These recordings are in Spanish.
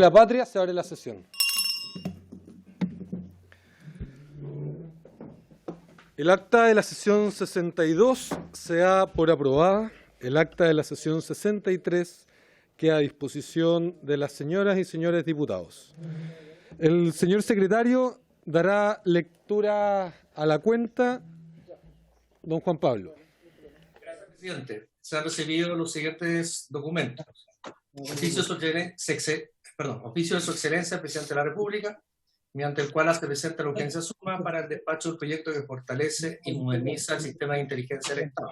la patria, se abre la sesión. El acta de la sesión 62 se da por aprobada. El acta de la sesión 63 queda a disposición de las señoras y señores diputados. El señor secretario dará lectura a la cuenta. Don Juan Pablo. Gracias, presidente. Se han recibido los siguientes documentos. Oficio de su excelencia, presidente de la República, mediante el cual se presenta la urgencia suma para el despacho del proyecto que fortalece y moderniza el sistema de inteligencia del Estado.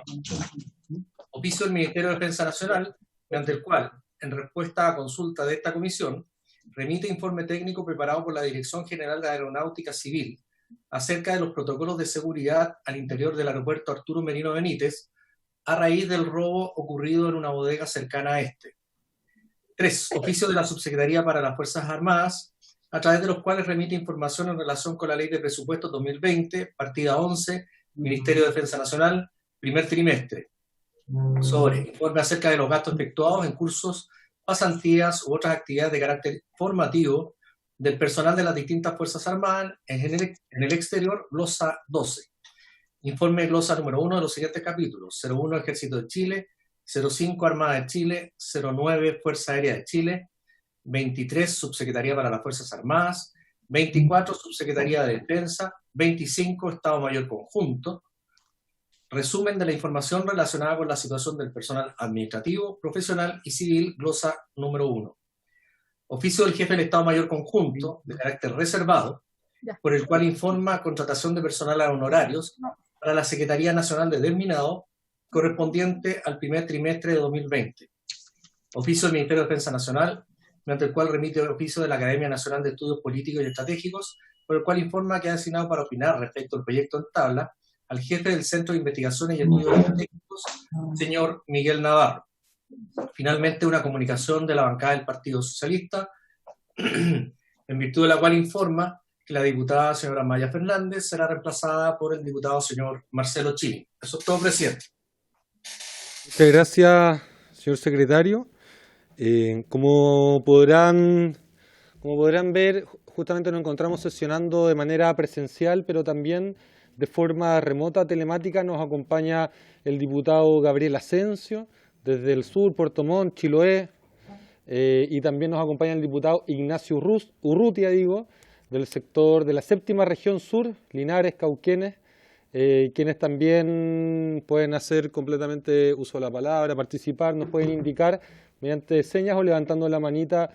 Oficio del Ministerio de Defensa Nacional, mediante el cual, en respuesta a consulta de esta comisión, remite informe técnico preparado por la Dirección General de Aeronáutica Civil acerca de los protocolos de seguridad al interior del aeropuerto Arturo Merino Benítez a raíz del robo ocurrido en una bodega cercana a este. 3. Oficio de la Subsecretaría para las Fuerzas Armadas, a través de los cuales remite información en relación con la Ley de Presupuestos 2020, partida 11, Ministerio de Defensa Nacional, primer trimestre, sobre informe acerca de los gastos efectuados en cursos, pasantías u otras actividades de carácter formativo del personal de las distintas Fuerzas Armadas en el exterior, glosa 12. Informe glosa número 1 de los siguientes capítulos: 01 Ejército de Chile, 05 Armada de Chile, 09 Fuerza Aérea de Chile, 23 Subsecretaría para las Fuerzas Armadas, 24 Subsecretaría de Defensa, 25 Estado Mayor Conjunto. Resumen de la información relacionada con la situación del personal administrativo, profesional y civil, glosa número 1. Oficio del Jefe del Estado Mayor Conjunto, de carácter reservado, por el cual informa contratación de personal a honorarios para la Secretaría Nacional de Desminado, correspondiente al primer trimestre de 2020. Oficio del Ministerio de Defensa Nacional, mediante el cual remite el oficio de la Academia Nacional de Estudios Políticos y Estratégicos, por el cual informa que ha designado para opinar respecto al proyecto en tabla al jefe del Centro de Investigaciones y Estudios Estratégicos, señor Miguel Navarro. Finalmente, una comunicación de la bancada del Partido Socialista, en virtud de la cual informa que la diputada señora Maya Fernández será reemplazada por el diputado señor Marcelo Chini. Eso es todo, presidente. Muchas gracias, señor secretario. Como podrán ver, justamente nos encontramos sesionando de manera presencial, pero también de forma remota, telemática. Nos acompaña el diputado Gabriel Asensio, desde el sur, Puerto Montt, Chiloé, y también nos acompaña el diputado Ignacio Urrutia, del sector de la séptima región sur, Linares, Cauquenes, quienes también pueden hacer completamente uso de la palabra, participar, nos pueden indicar mediante señas o levantando la manito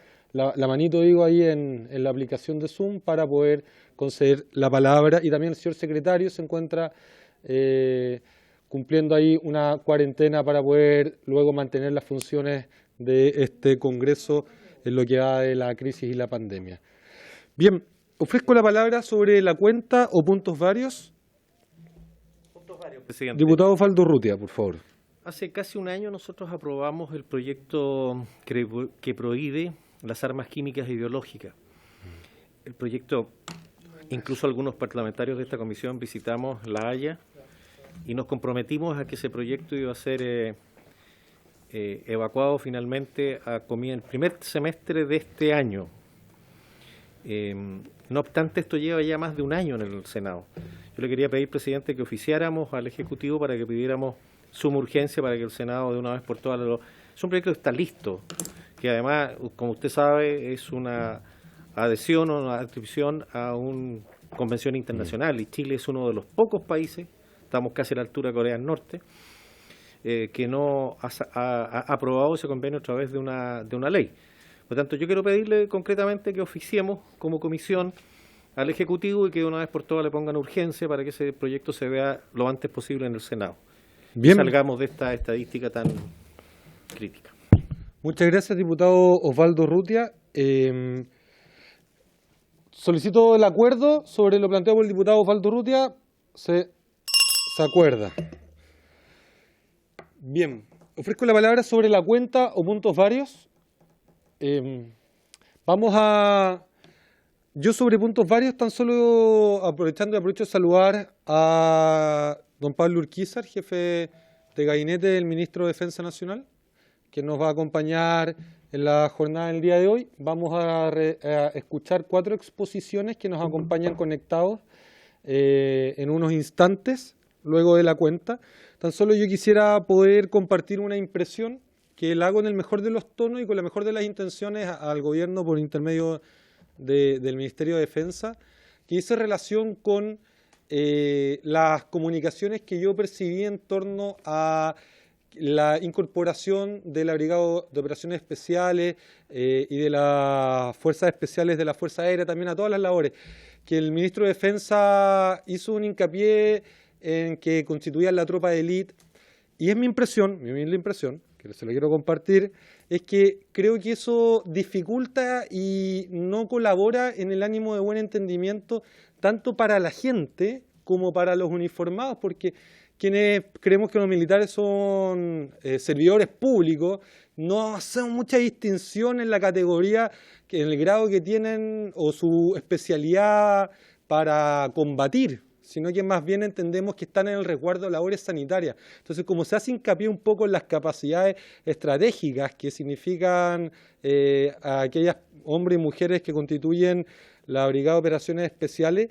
ahí en la aplicación de Zoom para poder conceder la palabra. Y también el señor secretario se encuentra cumpliendo ahí una cuarentena para poder luego mantener las funciones de este Congreso en lo que va de la crisis y la pandemia. Bien, ofrezco la palabra sobre la cuenta o puntos varios. Puntos varios, presidente. Diputado Osvaldo Urrutia, por favor. Hace casi un año nosotros aprobamos el proyecto que prohíbe las armas químicas y biológicas. El proyecto, incluso algunos parlamentarios de esta comisión visitamos La Haya y nos comprometimos a que ese proyecto iba a ser evacuado finalmente el primer semestre de este año. No obstante, esto lleva ya más de un año en el Senado. Yo le quería pedir, presidente, que oficiáramos al Ejecutivo para que pidiéramos suma urgencia para que el Senado de una vez por todas es un proyecto que está listo, que además, como usted sabe, es una adhesión o una adscripción a una convención internacional, y Chile es uno de los pocos países, estamos casi a la altura de Corea del Norte, que no ha aprobado ese convenio a través de una ley. Por lo tanto, yo quiero pedirle concretamente que oficiemos como comisión al Ejecutivo y que de una vez por todas le pongan urgencia para que ese proyecto se vea lo antes posible en el Senado. Bien. Salgamos de esta estadística tan crítica. Muchas gracias, diputado Osvaldo Urrutia. Solicito el acuerdo sobre lo planteado por el diputado Osvaldo Urrutia. Se acuerda. Bien, ofrezco la palabra sobre la cuenta o puntos varios. Yo sobre puntos varios, tan solo aprovecho de saludar a don Pablo Urquizar, jefe de gabinete del ministro de Defensa Nacional, que nos va a acompañar en la jornada del día de hoy. Vamos a escuchar 4 exposiciones que nos acompañan conectados en unos instantes, luego de la cuenta. Tan solo yo quisiera poder compartir una impresión que la hago en el mejor de los tonos y con la mejor de las intenciones al gobierno por intermedio del Ministerio de Defensa, que hice relación con las comunicaciones que yo percibí en torno a la incorporación de la Brigada de Operaciones Especiales y de las Fuerzas Especiales de la Fuerza Aérea, también a todas las labores, que el ministro de Defensa hizo un hincapié en que constituían la tropa de élite, y es mi impresión, mi humilde impresión, que se lo quiero compartir, es que creo que eso dificulta y no colabora en el ánimo de buen entendimiento tanto para la gente como para los uniformados, porque quienes creemos que los militares son servidores públicos, no hacemos mucha distinción en la categoría, en el grado que tienen o su especialidad para combatir, sino que más bien entendemos que están en el resguardo de labores sanitarias. Entonces, como se hace hincapié un poco en las capacidades estratégicas que significan a aquellas hombres y mujeres que constituyen la Brigada de Operaciones Especiales,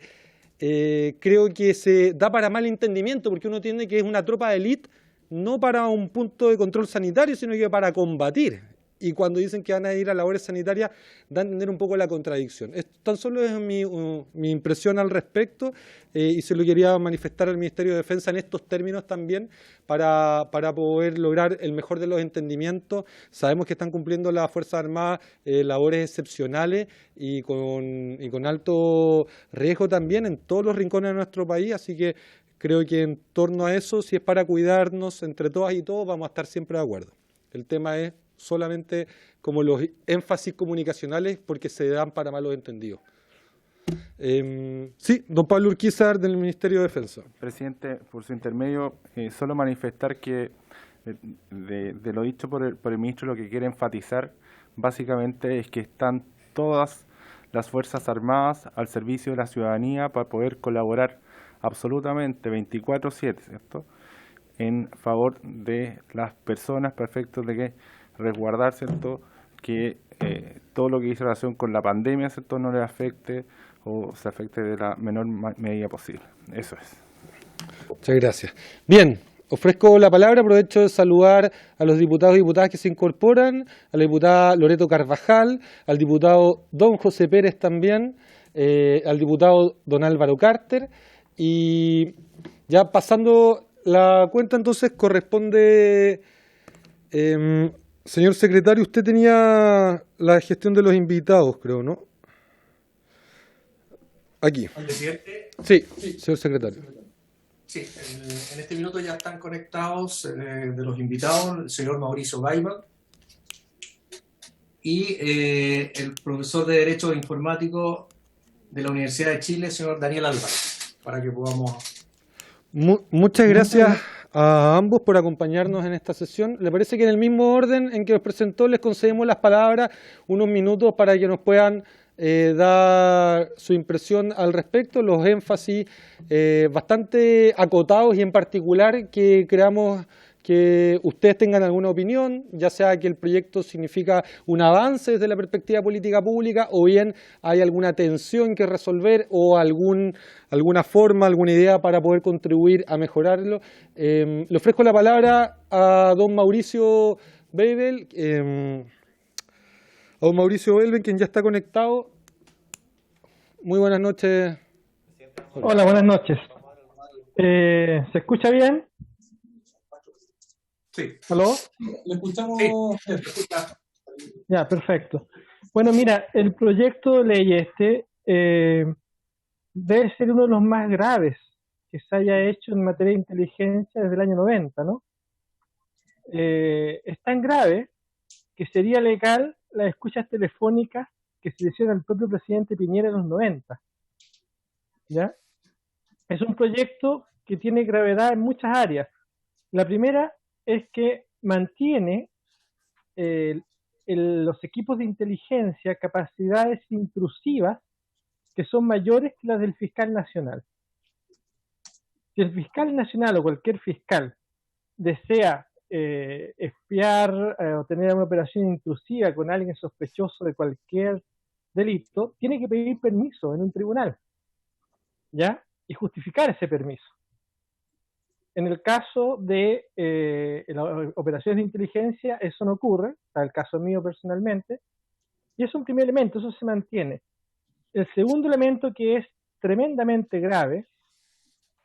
creo que se da para mal entendimiento, porque uno entiende que es una tropa de élite no para un punto de control sanitario, sino que para combatir. Y cuando dicen que van a ir a labores sanitarias, da a entender un poco la contradicción. Tan solo es mi impresión al respecto, y se lo quería manifestar al Ministerio de Defensa en estos términos también, para poder lograr el mejor de los entendimientos. Sabemos que están cumpliendo las Fuerzas Armadas labores excepcionales y con alto riesgo también en todos los rincones de nuestro país, así que creo que en torno a eso, si es para cuidarnos entre todas y todos, vamos a estar siempre de acuerdo. El tema es solamente como los énfasis comunicacionales, porque se dan para malos entendidos. Sí, don Pablo Urquizar, del Ministerio de Defensa. Presidente, por su intermedio, solo manifestar que de lo dicho por el ministro, lo que quiere enfatizar básicamente es que están todas las Fuerzas Armadas al servicio de la ciudadanía para poder colaborar absolutamente 24/7, ¿cierto?, en favor de las personas, para efectos de que resguardar, ¿cierto?, que todo lo que hizo relación con la pandemia, ¿cierto?, no les afecte o se afecte de la menor medida posible. Eso es. Muchas gracias. Bien, ofrezco la palabra, aprovecho de saludar a los diputados y diputadas que se incorporan, a la diputada Loreto Carvajal, al diputado don José Pérez también, al diputado don Álvaro Carter, y ya pasando la cuenta, entonces corresponde, señor secretario, usted tenía la gestión de los invitados, creo, ¿no? Aquí. Presidente. Sí, señor secretario. Sí, en este minuto ya están conectados de los invitados el señor Mauricio Gaiba y el profesor de Derecho Informático de la Universidad de Chile, señor Daniel Álvarez, para que podamos... Muchas gracias a ambos por acompañarnos en esta sesión. ¿Le parece que en el mismo orden en que los presentó les concedemos las palabras, unos minutos para que nos puedan dar su impresión al respecto, los énfasis bastante acotados y en particular que creamos que ustedes tengan alguna opinión, ya sea que el proyecto significa un avance desde la perspectiva política pública o bien hay alguna tensión que resolver o alguna forma, alguna idea para poder contribuir a mejorarlo? Le ofrezco la palabra a don Mauricio Belven, quien ya está conectado. Muy buenas noches. Hola, buenas noches. ¿Se escucha bien? Sí. ¿Aló? ¿Le escuchamos? Sí. Ya, perfecto. Bueno, mira, el proyecto de ley debe ser uno de los más graves que se haya hecho en materia de inteligencia desde el año 90, ¿no? Es tan grave que sería legal las escuchas telefónicas que se le hicieron al propio presidente Piñera en los 90. ¿Ya? Es un proyecto que tiene gravedad en muchas áreas. La primera es que mantiene los equipos de inteligencia capacidades intrusivas que son mayores que las del fiscal nacional. Si el fiscal nacional o cualquier fiscal desea espiar o tener una operación intrusiva con alguien sospechoso de cualquier delito, tiene que pedir permiso en un tribunal, ¿ya? Y justificar ese permiso. En el caso de las operaciones de inteligencia, eso no ocurre, está el caso mío personalmente, y es un primer elemento, eso se mantiene. El segundo elemento, que es tremendamente grave,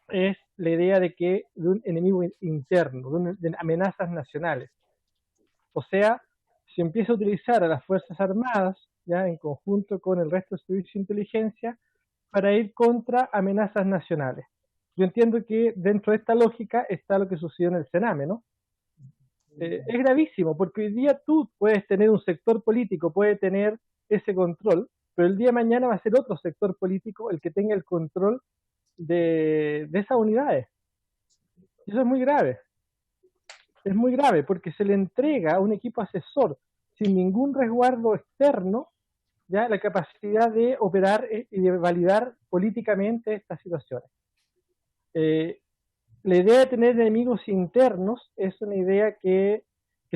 es la idea de un enemigo interno, de amenazas nacionales. O sea, se empieza a utilizar a las Fuerzas Armadas, ya en conjunto con el resto del servicio de inteligencia, para ir contra amenazas nacionales. Yo entiendo que dentro de esta lógica está lo que sucedió en el Sename, ¿no? Es gravísimo, porque hoy día tú puedes tener un sector político, puede tener ese control, pero el día de mañana va a ser otro sector político el que tenga el control de esas unidades. Y eso es muy grave. Es muy grave porque se le entrega a un equipo asesor sin ningún resguardo externo ya la capacidad de operar y de validar políticamente estas situaciones. La idea de tener enemigos internos es una idea que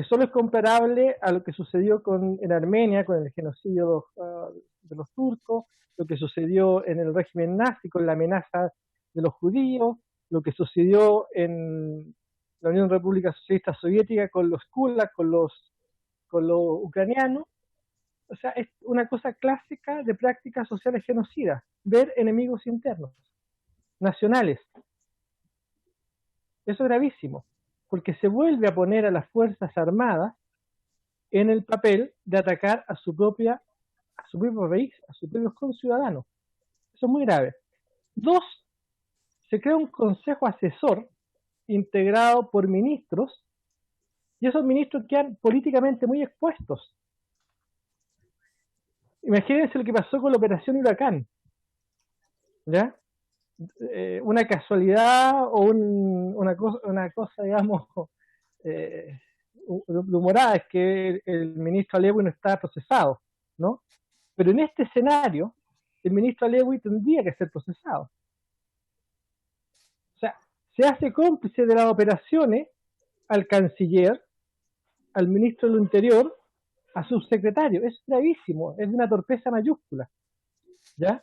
solo es comparable a lo que sucedió en Armenia, con el genocidio de los turcos, lo que sucedió en el régimen nazi con la amenaza de los judíos, lo que sucedió en la Unión República Socialista Soviética con los kulaks, con los ucranianos. O sea, es una cosa clásica de prácticas sociales genocidas, ver enemigos internos, nacionales. Eso es gravísimo, porque se vuelve a poner a las Fuerzas Armadas en el papel de atacar a su propio país, a sus propios conciudadanos. Eso es muy grave. 2, se crea un consejo asesor integrado por ministros, y esos ministros quedan políticamente muy expuestos. Imagínense lo que pasó con la Operación Huracán, ¿ya? Una casualidad o una cosa, digamos, humorada es que el ministro Alewi no está procesado, ¿no? Pero en este escenario, el ministro Alewi tendría que ser procesado. O sea, se hace cómplice de las operaciones al canciller, al ministro del Interior, a subsecretario. Es gravísimo, es de una torpeza mayúscula, ¿ya?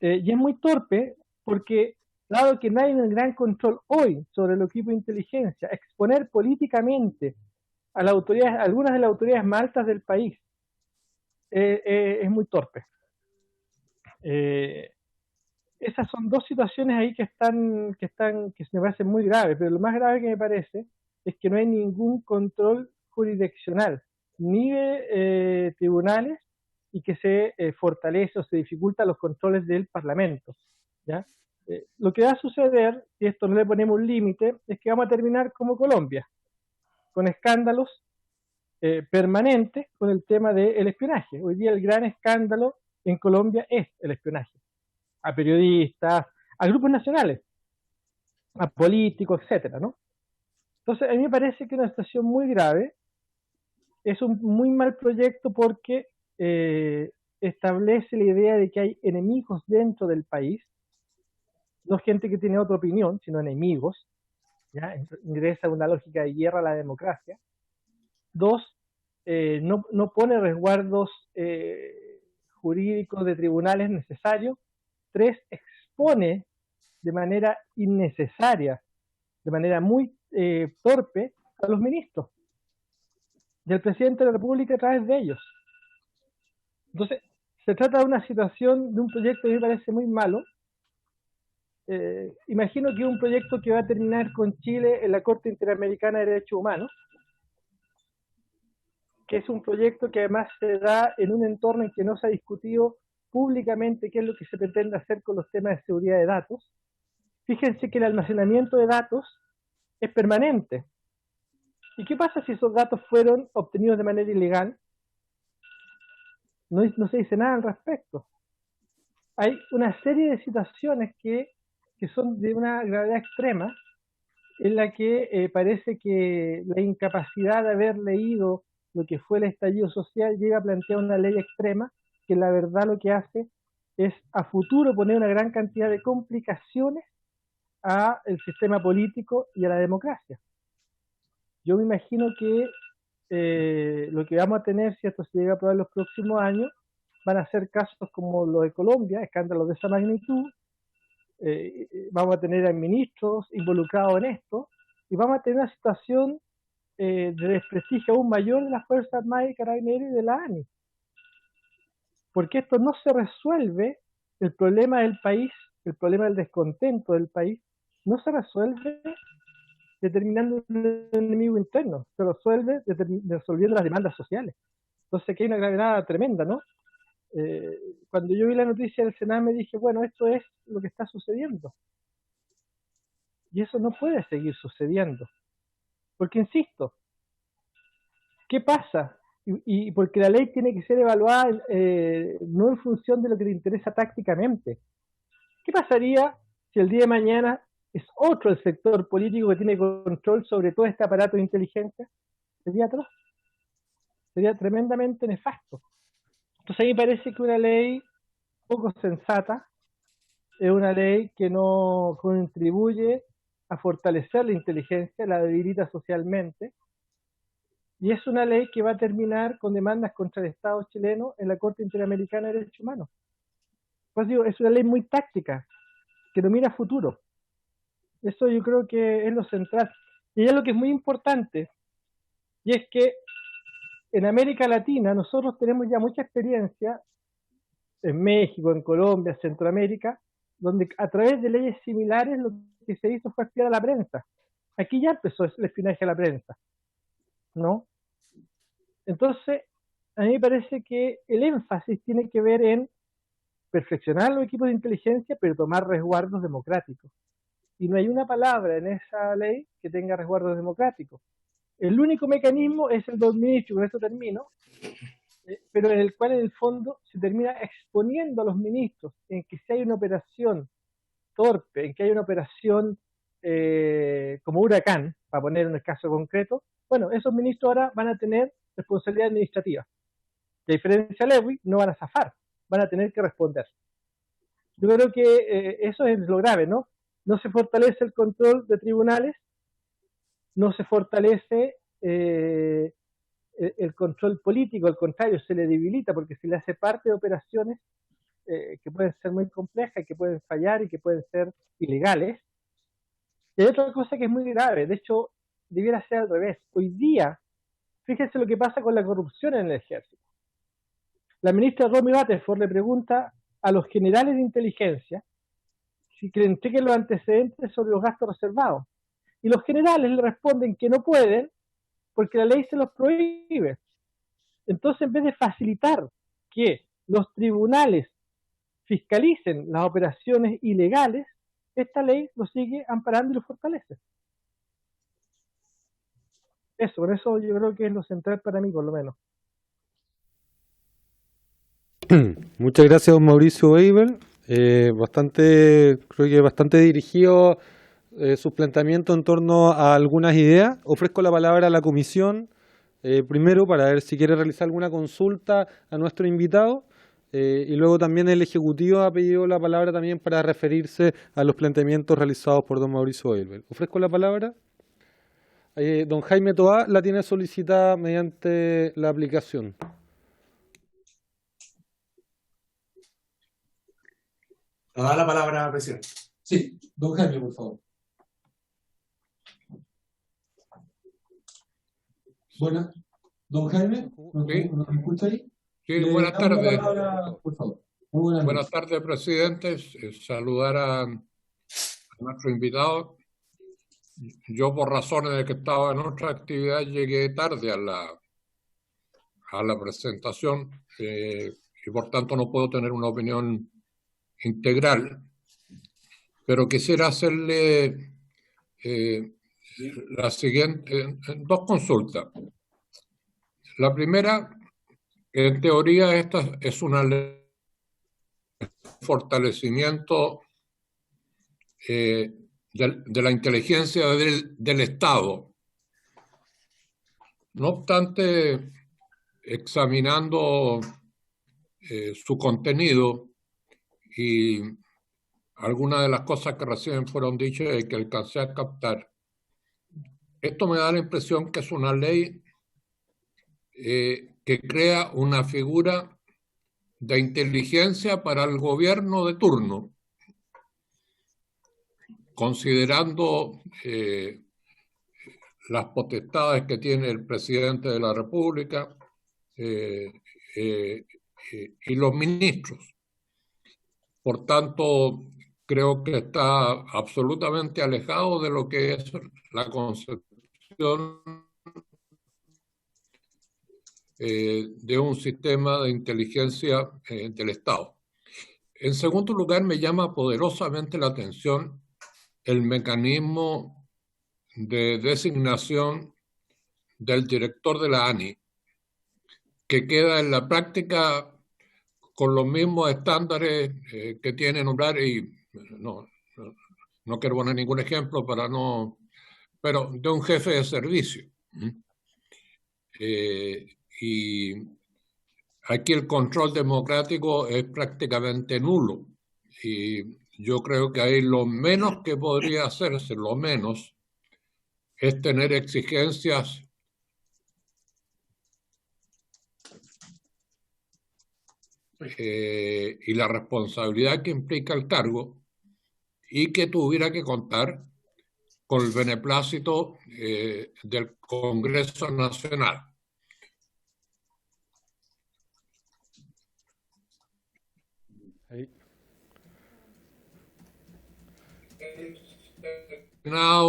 Y es muy torpe porque, dado que no hay un gran control hoy sobre el equipo de inteligencia, exponer políticamente a las autoridades, algunas de las autoridades más altas del país, es muy torpe. Esas son dos situaciones ahí que me parecen muy graves, pero lo más grave que me parece es que no hay ningún control jurisdiccional, ni de tribunales, y que se fortalece o se dificulta los controles del Parlamento, ¿ya? Lo que va a suceder, si esto no le ponemos un límite, es que vamos a terminar como Colombia, con escándalos permanentes con el tema del espionaje. Hoy día el gran escándalo en Colombia es el espionaje a periodistas, a grupos nacionales, a políticos, etcétera, ¿no? Entonces, a mí me parece que es una situación muy grave, es un muy mal proyecto porque establece la idea de que hay enemigos dentro del país, no gente que tiene otra opinión, sino enemigos, ¿ya? Ingresa una lógica de guerra a la democracia. 2, no pone resguardos jurídicos de tribunales necesarios. 3, expone de manera innecesaria, de manera muy torpe, a los ministros y al presidente de la República a través de ellos. Entonces, se trata de una situación, de un proyecto que me parece muy malo. Imagino que es un proyecto que va a terminar con Chile en la Corte Interamericana de Derechos Humanos, que es un proyecto que además se da en un entorno en que no se ha discutido públicamente qué es lo que se pretende hacer con los temas de seguridad de datos. Fíjense que el almacenamiento de datos es permanente. ¿Y qué pasa si esos datos fueron obtenidos de manera ilegal? No se dice nada al respecto. Hay una serie de situaciones que son de una gravedad extrema, en la que parece que la incapacidad de haber leído lo que fue el estallido social llega a plantear una ley extrema que la verdad lo que hace es a futuro poner una gran cantidad de complicaciones al sistema político y a la democracia. yo me imagino que lo que vamos a tener, si esto se llega a aprobar en los próximos años, van a ser casos como los de Colombia, escándalos de esa magnitud. Vamos a tener a ministros involucrados en esto y vamos a tener una situación de desprestigio aún mayor de las Fuerzas Armadas y Carabineros y de la ANI. Porque esto no se resuelve, el problema del país, el problema del descontento del país, no se resuelve determinando un enemigo interno, se resuelve resolviendo las demandas sociales. Entonces aquí hay una gravedad tremenda, ¿no? Cuando yo vi la noticia del Senado me dije, bueno, esto es lo que está sucediendo. Y eso no puede seguir sucediendo. Porque, insisto, ¿qué pasa? Y porque la ley tiene que ser evaluada no en función de lo que le interesa tácticamente. ¿Qué pasaría si el día de mañana es otro el sector político que tiene control sobre todo este aparato de inteligencia? Sería atroz. Sería tremendamente nefasto. Entonces a mí me parece que una ley poco sensata es una ley que no contribuye a fortalecer la inteligencia, la debilita socialmente, y es una ley que va a terminar con demandas contra el Estado chileno en la Corte Interamericana de Derechos Humanos. Pues digo, es una ley muy táctica, que no mira a futuro. Eso yo creo que es lo central. Y es lo que es muy importante, y es que en América Latina nosotros tenemos ya mucha experiencia, en México, en Colombia, Centroamérica, donde a través de leyes similares lo que se hizo fue espiar a la prensa. Aquí ya empezó el espionaje a la prensa, ¿no? Entonces, a mí me parece que el énfasis tiene que ver en perfeccionar los equipos de inteligencia, pero tomar resguardos democráticos. Y no hay una palabra en esa ley que tenga resguardos democráticos. El único mecanismo es el de un ministro, con esto termino, pero en el cual en el fondo se termina exponiendo a los ministros en que si hay una operación torpe, en que hay una operación como Huracán, para poner un caso concreto, bueno, esos ministros ahora van a tener responsabilidad administrativa. Y a diferencia de Lewis, no van a zafar, van a tener que responder. Yo creo que eso es lo grave, ¿no? No se fortalece el control de tribunales, no se fortalece el control político, al contrario, se le debilita porque se le hace parte de operaciones que pueden ser muy complejas, que pueden fallar y que pueden ser ilegales. Y hay otra cosa que es muy grave, de hecho, debiera ser al revés. Hoy día, fíjense lo que pasa con la corrupción en el ejército. La ministra Romy Batterford le pregunta a los generales de inteligencia si que le entreguen los antecedentes sobre los gastos reservados. Y los generales le responden que no pueden porque la ley se los prohíbe. Entonces, en vez de facilitar que los tribunales fiscalicen las operaciones ilegales, esta ley lo sigue amparando y lo fortalece. Por eso yo creo que es lo central para mí, por lo menos. Muchas gracias, don Mauricio Weibel. Creo que bastante dirigido sus planteamientos en torno a algunas ideas. Ofrezco la palabra a la comisión, primero para ver si quiere realizar alguna consulta a nuestro invitado, y luego también el Ejecutivo ha pedido la palabra también para referirse a los planteamientos realizados por don Mauricio Weibel. Ofrezco la palabra. Don Jaime Toá la tiene solicitada mediante la aplicación. Da la palabra, presidente. Sí, don Jaime, por favor. Buenas. Don Jaime, ¿nos escucha ahí? Sí, buenas tardes. Por favor. Buenas tardes, presidente. Saludar a nuestro invitado. Yo, por razones de que estaba en otra actividad, llegué tarde a la presentación y por tanto no puedo tener una opinión integral. Pero quisiera hacerle la siguiente, dos consultas. La primera, en teoría, esta es una ley de fortalecimiento de la inteligencia del Estado. No obstante, examinando su contenido y algunas de las cosas que recién fueron dichas y que alcancé a captar, esto me da la impresión que es una ley que crea una figura de inteligencia para el gobierno de turno, considerando las potestades que tiene el presidente de la República y los ministros. Por tanto, creo que está absolutamente alejado de lo que es la concepción de un sistema de inteligencia del Estado. En segundo lugar, me llama poderosamente la atención el mecanismo de designación del director de la ANI, que queda en la práctica con los mismos estándares que tiene nombrar, y no quiero poner ningún ejemplo para no, pero de un jefe de servicio. Y aquí el control democrático es prácticamente nulo. Y yo creo que ahí lo menos que podría hacerse, lo menos, es tener exigencias y la responsabilidad que implica el cargo, y que tuviera que contar con el beneplácito del Congreso Nacional. Ahí. La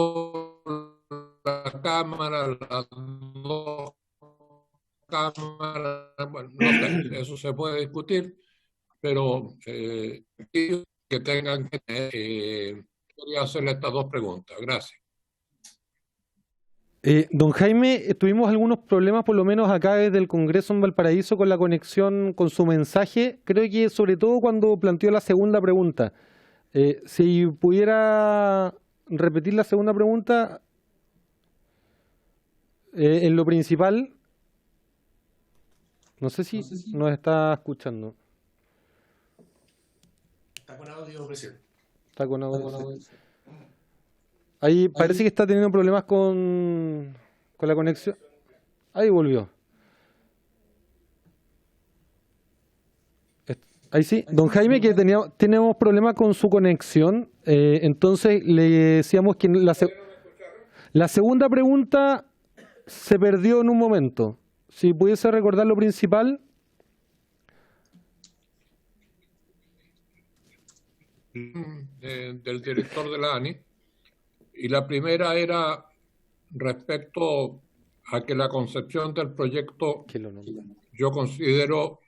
Cámara, las dos cámaras, bueno, no sé, eso se puede discutir, pero que tengan que quería hacerle estas dos preguntas. Gracias. Don Jaime, tuvimos algunos problemas, por lo menos acá desde el Congreso en Valparaíso, con la conexión con su mensaje. Creo que sobre todo cuando planteó la segunda pregunta. Si pudiera repetir la segunda pregunta en lo principal. No sé si nos está escuchando. Está con audio, presidente. Está con audio. Ahí parece que está teniendo problemas con la conexión. Ahí volvió. Ahí sí. Don Jaime, que tenemos problemas con su conexión. Entonces le decíamos que la segunda pregunta se perdió en un momento. Si pudiese recordar lo principal. Del director de la ANI. Y la primera era respecto a que la concepción del proyecto, yo considero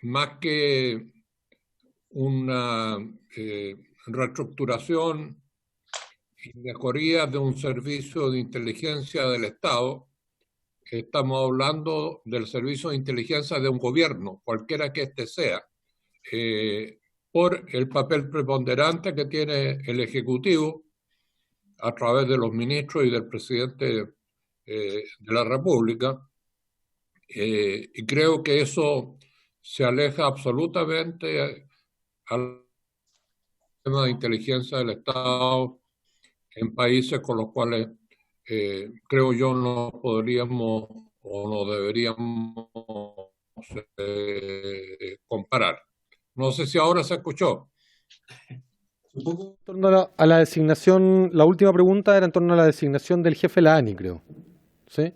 más que una reestructuración y mejoría de un servicio de inteligencia del Estado, estamos hablando del servicio de inteligencia de un gobierno, cualquiera que éste sea, por el papel preponderante que tiene el Ejecutivo a través de los ministros y del presidente de la República, y creo que eso se aleja absolutamente al sistema de inteligencia del Estado en países con los cuales creo yo no podríamos o no deberíamos comparar. No sé si ahora se escuchó. En torno a la designación, la última pregunta era en torno a la designación del jefe de la ANI, creo. ¿Sí?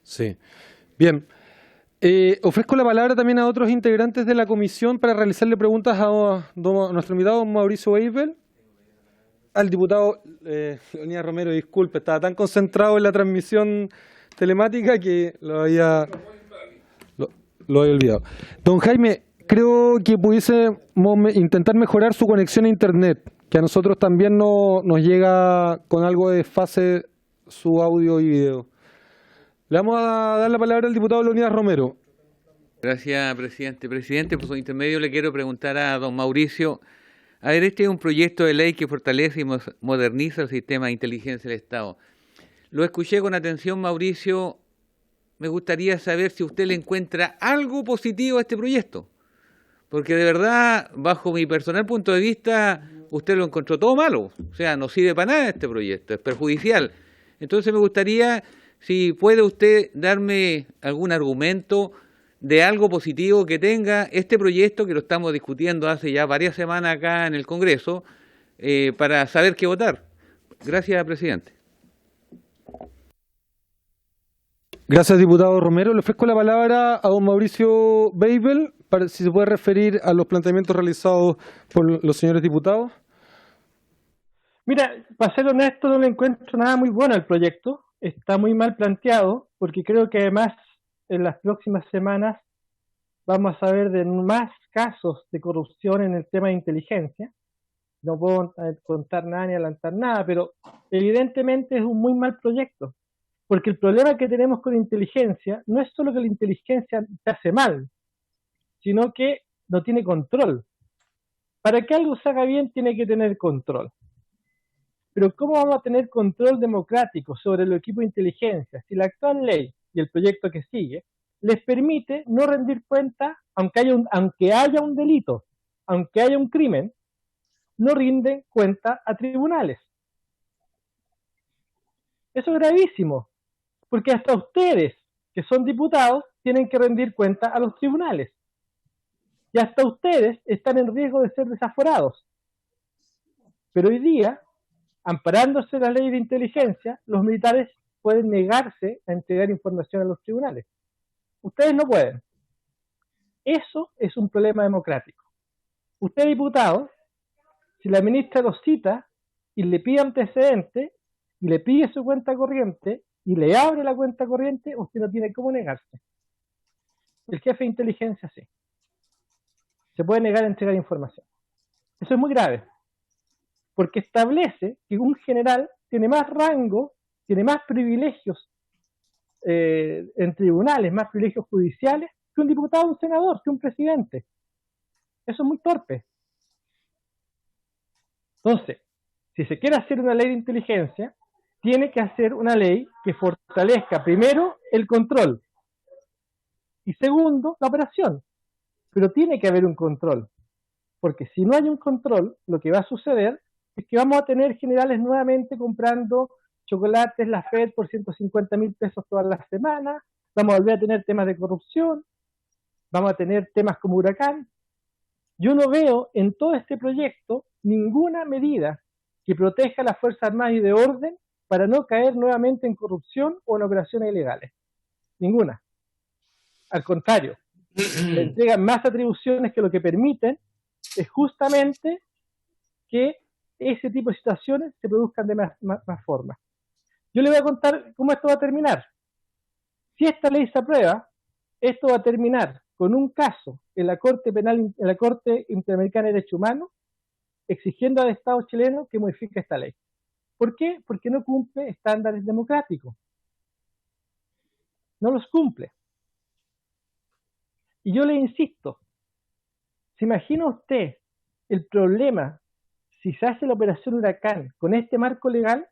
Sí. Bien. Ofrezco la palabra también a otros integrantes de la comisión para realizarle preguntas a nuestro invitado, Mauricio Weibel. Al diputado Leonidas Romero, disculpe, estaba tan concentrado en la transmisión telemática que lo había olvidado. Don Jaime, creo que pudiésemos intentar mejorar su conexión a Internet, que a nosotros también nos llega con algo de desfase su audio y video. Le vamos a dar la palabra al diputado Leonidas Romero. Gracias, presidente. Presidente, por su intermedio le quiero preguntar a don Mauricio. A ver, este es un proyecto de ley que fortalece y moderniza el sistema de inteligencia del Estado. Lo escuché con atención, Mauricio. Me gustaría saber si usted le encuentra algo positivo a este proyecto. Porque de verdad, bajo mi personal punto de vista, usted lo encontró todo malo. O sea, no sirve para nada este proyecto, es perjudicial. Entonces me gustaría, si puede usted darme algún argumento de algo positivo que tenga este proyecto, que lo estamos discutiendo hace ya varias semanas acá en el Congreso, para saber qué votar. Gracias, presidente. Gracias, diputado Romero. Le ofrezco la palabra a don Mauricio Weibel, para si se puede referir a los planteamientos realizados por los señores diputados. Mira, para ser honesto, no le encuentro nada muy bueno al proyecto. Está muy mal planteado, porque creo que además en las próximas semanas vamos a ver de más casos de corrupción en el tema de inteligencia. No puedo contar nada ni adelantar nada, pero evidentemente es un muy mal proyecto. Porque el problema que tenemos con inteligencia no es solo que la inteligencia te hace mal, sino que no tiene control. Para que algo se haga bien tiene que tener control. Pero ¿cómo vamos a tener control democrático sobre los equipos de inteligencia si la actual ley y el proyecto que sigue les permite no rendir cuenta, aunque haya un delito, aunque haya un crimen, no rinden cuenta a tribunales? Eso es gravísimo, porque hasta ustedes, que son diputados, tienen que rendir cuenta a los tribunales. Y hasta ustedes están en riesgo de ser desaforados. Pero hoy día, amparándose la ley de inteligencia, los militares pueden negarse a entregar información a los tribunales. Ustedes no pueden. Eso es un problema democrático. Usted, diputado, si la ministra lo cita y le pide antecedentes, y le pide su cuenta corriente, y le abre la cuenta corriente, usted no tiene cómo negarse. El jefe de inteligencia sí. Se puede negar a entregar información. Eso es muy grave, porque establece que un general tiene más rango, tiene más privilegios en tribunales, más privilegios judiciales, que un diputado, un senador, que un presidente. Eso es muy torpe. Entonces, si se quiere hacer una ley de inteligencia, tiene que hacer una ley que fortalezca primero el control y segundo la operación. Pero tiene que haber un control, porque si no hay un control, lo que va a suceder es que vamos a tener generales nuevamente comprando chocolates, la FED por 150.000 pesos todas las semanas, vamos a volver a tener temas de corrupción, vamos a tener temas como Huracán. Yo no veo en todo este proyecto ninguna medida que proteja a las Fuerzas Armadas y de orden para no caer nuevamente en corrupción o en operaciones ilegales. Ninguna. Al contrario, le entregan más atribuciones que lo que permiten es justamente que ese tipo de situaciones se produzcan de más forma. Yo le voy a contar cómo esto va a terminar. Si esta ley se aprueba, esto va a terminar con un caso en la Corte Penal, en la Corte Interamericana de Derechos Humanos, exigiendo al Estado chileno que modifique esta ley. ¿Por qué? Porque no cumple estándares democráticos. No los cumple. Y yo le insisto, ¿se imagina usted el problema si se hace la operación Huracán con este marco legal?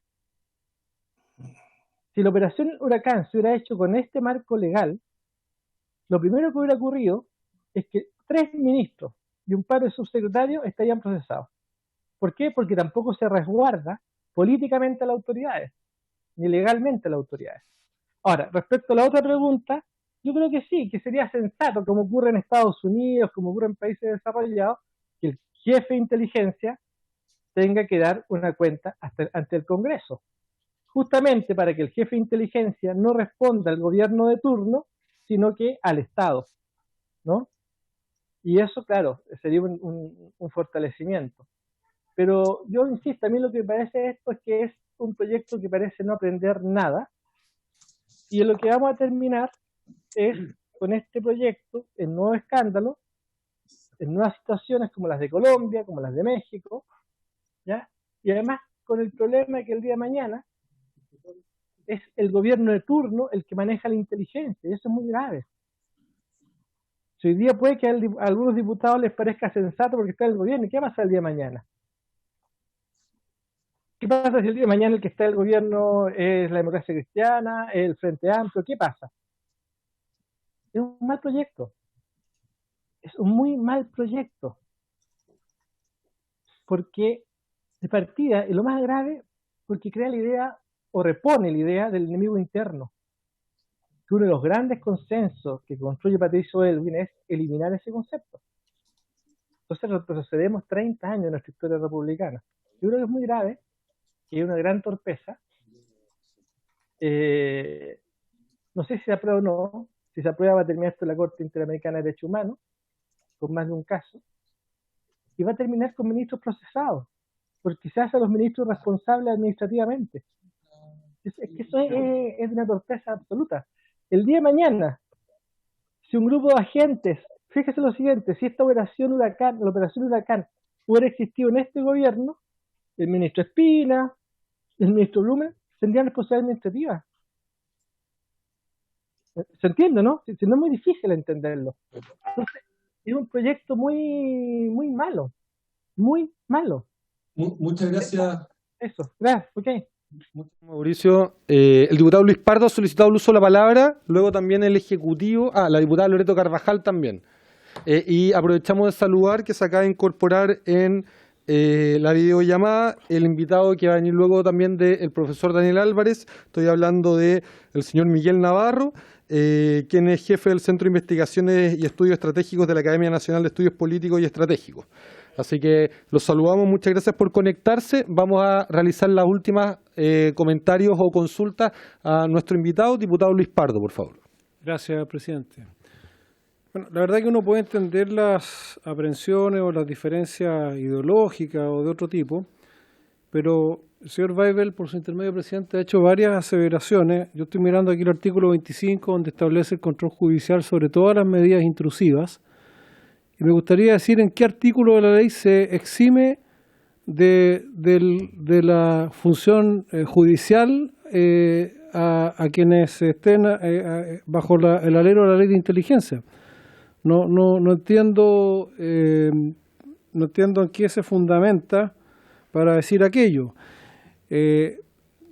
Si la operación Huracán se hubiera hecho con este marco legal, lo primero que hubiera ocurrido es que 3 ministros y un par de subsecretarios estarían procesados. ¿Por qué? Porque tampoco se resguarda políticamente a las autoridades, ni legalmente a las autoridades. Ahora, respecto a la otra pregunta, yo creo que sí, que sería sensato, como ocurre en Estados Unidos, como ocurre en países desarrollados, que el jefe de inteligencia tenga que dar una cuenta ante el Congreso, justamente para que el jefe de inteligencia no responda al gobierno de turno, sino que al Estado, ¿no? Y eso, claro, sería un fortalecimiento. Pero yo insisto, a mí lo que me parece esto es que es un proyecto que parece no aprender nada, y en lo que vamos a terminar es con este proyecto en nuevos escándalos, en nuevas situaciones como las de Colombia, como las de México, ¿ya? Y además con el problema de que el día de mañana es el gobierno de turno el que maneja la inteligencia, y eso es muy grave. Si hoy día puede que a algunos diputados les parezca sensato porque está el gobierno, ¿y qué pasa el día de mañana? ¿Qué pasa si el día de mañana el que está en el gobierno es la democracia cristiana, el Frente Amplio? ¿Qué pasa? Es un mal proyecto. Es un muy mal proyecto. Porque de partida, y lo más grave, porque crea la idea o repone la idea del enemigo interno. Que uno de los grandes consensos que construye Patricio Aylwin es eliminar ese concepto. Entonces retrocedemos 30 años en nuestra historia republicana. Yo creo que es muy grave, que es una gran torpeza. No sé si se aprueba o no. Si se aprueba va a terminar esto en la Corte Interamericana de Derechos Humanos, con más de un caso, y va a terminar con ministros procesados, porque se hace a los ministros responsables administrativamente. Es que eso es una torpeza absoluta. El día de mañana, si un grupo de agentes, fíjese lo siguiente, si esta operación Huracán, la operación Huracán, hubiera existido en este gobierno, el ministro Espina, el ministro Blumen, tendrían responsabilidad administrativa. ¿Se entiende, no? Si no es muy difícil entenderlo. Entonces, es un proyecto muy, muy malo. Muy malo. Muchas gracias. Eso, gracias, ok. Mauricio, el diputado Luis Pardo ha solicitado el uso de la palabra, luego también el Ejecutivo, la diputada Loreto Carvajal también. Y aprovechamos de saludar que se acaba de incorporar en la videollamada el invitado que va a venir luego también del profesor Daniel Álvarez. Estoy hablando del señor Miguel Navarro, quien es jefe del Centro de Investigaciones y Estudios Estratégicos de la Academia Nacional de Estudios Políticos y Estratégicos. Así que los saludamos, muchas gracias por conectarse. Vamos a realizar las últimas comentarios o consultas a nuestro invitado, diputado Luis Pardo, por favor. Gracias, presidente. Bueno, la verdad que uno puede entender las aprehensiones o las diferencias ideológicas o de otro tipo, pero el señor Weibel, por su intermedio, presidente, ha hecho varias aseveraciones. Yo estoy mirando aquí el artículo 25, donde establece el control judicial sobre todas las medidas intrusivas. Y me gustaría decir en qué artículo de la ley se exime de la función judicial a quienes estén bajo el alero de la ley de inteligencia. No entiendo en qué se fundamenta para decir aquello.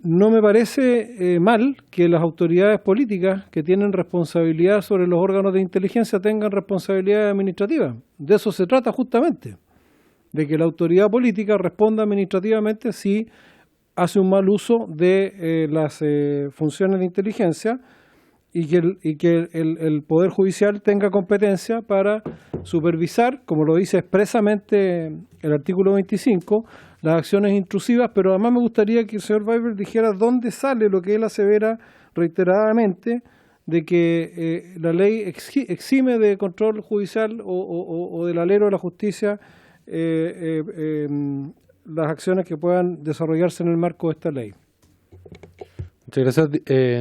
No me parece mal que las autoridades políticas que tienen responsabilidad sobre los órganos de inteligencia tengan responsabilidad administrativa. De eso se trata justamente, de que la autoridad política responda administrativamente si hace un mal uso de las funciones de inteligencia y que el Poder Judicial tenga competencia para supervisar, como lo dice expresamente el artículo 25, las acciones intrusivas, pero además me gustaría que el señor Weibel dijera dónde sale lo que él asevera reiteradamente de que la ley exime de control judicial o del alero de la justicia las acciones que puedan desarrollarse en el marco de esta ley. Muchas gracias,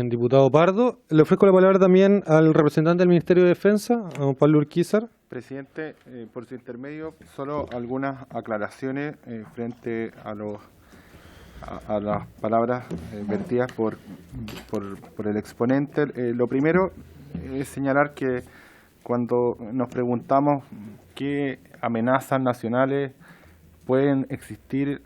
diputado Pardo. Le ofrezco la palabra también al representante del Ministerio de Defensa, a don Pablo Urquizar. Presidente, por su intermedio, solo algunas aclaraciones frente a las palabras vertidas por el exponente. Lo primero es señalar que cuando nos preguntamos qué amenazas nacionales pueden existir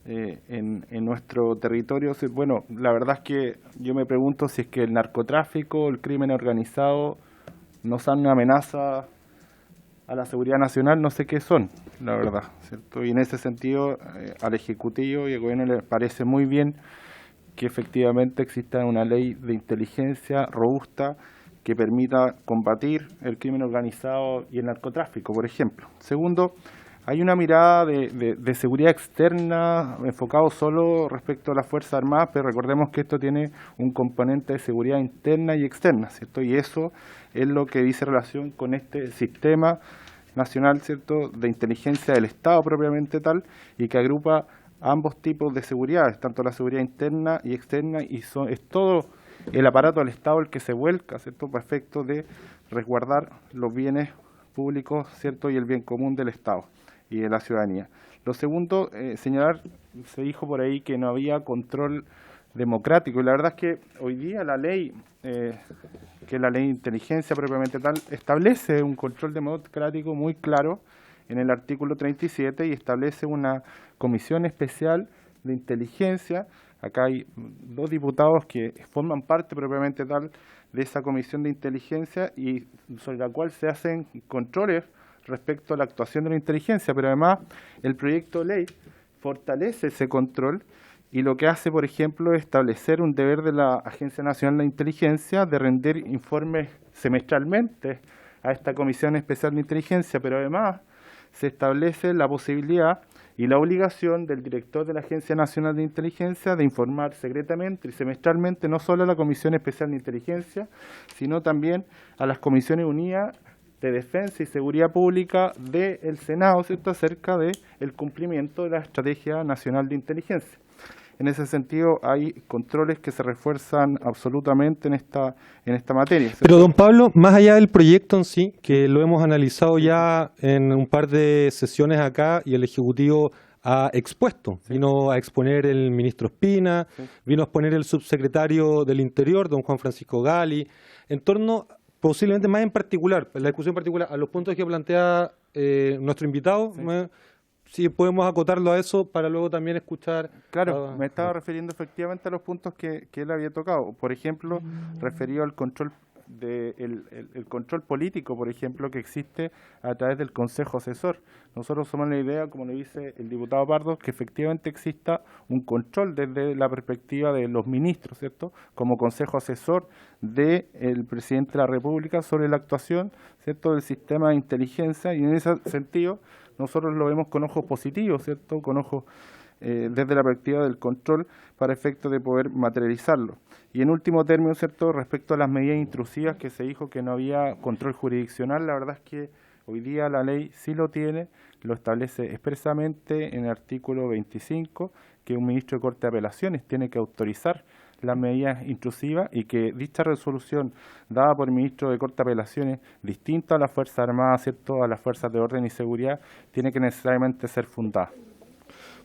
en nuestro territorio, bueno, la verdad es que yo me pregunto si es que el narcotráfico, el crimen organizado nos son una amenaza a la seguridad nacional, no sé qué son, la verdad, ¿cierto? Y en ese sentido, al Ejecutivo y al Gobierno les parece muy bien que efectivamente exista una ley de inteligencia robusta que permita combatir el crimen organizado y el narcotráfico, por ejemplo. Segundo, hay una mirada de seguridad externa enfocado solo respecto a las Fuerzas Armadas, pero recordemos que esto tiene un componente de seguridad interna y externa, ¿cierto? Y eso es lo que dice relación con este sistema nacional, ¿cierto?, de inteligencia del Estado propiamente tal, y que agrupa ambos tipos de seguridades, tanto la seguridad interna y externa, y es todo el aparato del Estado el que se vuelca, ¿cierto?, para efectos de resguardar los bienes públicos, ¿cierto?, y el bien común del Estado y de la ciudadanía. Lo segundo, señalar, se dijo por ahí que no había control democrático, y la verdad es que hoy día la ley, que es la ley de inteligencia propiamente tal, establece un control democrático muy claro en el artículo 37 y establece una comisión especial de inteligencia. Acá hay 2 diputados que forman parte propiamente tal de esa comisión de inteligencia y sobre la cual se hacen controles respecto a la actuación de la inteligencia, pero además el proyecto de ley fortalece ese control y lo que hace, por ejemplo, es establecer un deber de la Agencia Nacional de Inteligencia de rendir informes semestralmente a esta Comisión Especial de Inteligencia, pero además se establece la posibilidad y la obligación del director de la Agencia Nacional de Inteligencia de informar secretamente y semestralmente no solo a la Comisión Especial de Inteligencia, sino también a las Comisiones Unidas de Defensa y Seguridad Pública del Senado, ¿cierto?, acerca del cumplimiento de la Estrategia Nacional de Inteligencia. En ese sentido, hay controles que se refuerzan absolutamente en esta materia, ¿cierto? Pero, don Pablo, más allá del proyecto en sí, que lo hemos analizado ya en un par de sesiones acá y el Ejecutivo ha expuesto, vino a exponer el ministro Espina, vino a exponer el subsecretario del Interior, don Juan Francisco Gali, en torno, posiblemente más en particular, en la discusión particular, a los puntos que plantea nuestro invitado. Si podemos acotarlo a eso para luego también escuchar. Claro, me estaba refiriendo efectivamente a los puntos que él había tocado. Por ejemplo, referido al control el control político, por ejemplo, que existe a través del Consejo Asesor. Nosotros somos la idea, como lo dice el diputado Pardo, que efectivamente exista un control desde la perspectiva de los ministros, ¿cierto?, como Consejo Asesor del presidente de la República sobre la actuación, ¿cierto?, del sistema de inteligencia, y en ese sentido nosotros lo vemos con ojos positivos, ¿cierto?, con ojos desde la perspectiva del control para efecto de poder materializarlo. Y en último término, ¿cierto?, respecto a las medidas intrusivas que se dijo que no había control jurisdiccional, la verdad es que hoy día la ley sí lo tiene, lo establece expresamente en el artículo 25, que un ministro de Corte de Apelaciones tiene que autorizar las medidas intrusivas y que dicha resolución dada por el ministro de Corte de Apelaciones, distinta a las Fuerzas Armadas, ¿cierto?, a las Fuerzas de Orden y Seguridad, tiene que necesariamente ser fundada.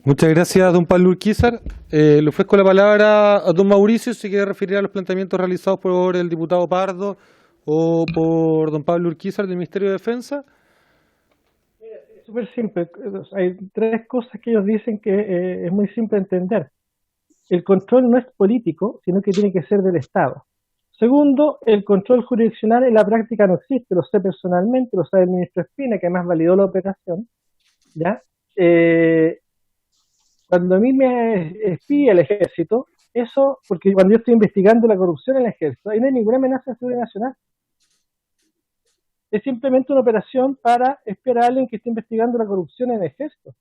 Muchas gracias, don Pablo Urquizar. Le ofrezco la palabra a don Mauricio, si quiere referir a los planteamientos realizados por el diputado Pardo o por don Pablo Urquizar del Ministerio de Defensa. Es súper simple. Hay tres cosas que ellos dicen que es muy simple entender. El control no es político, sino que tiene que ser del Estado. Segundo, el control jurisdiccional en la práctica no existe, lo sé personalmente, lo sabe el ministro Espina, que además validó la operación, ¿ya? Cuando a mí me espía el ejército, eso, porque cuando yo estoy investigando la corrupción en el ejército, ahí no hay ninguna amenaza de seguridad nacional. Es simplemente una operación para espiar a alguien que esté investigando la corrupción en el ejército.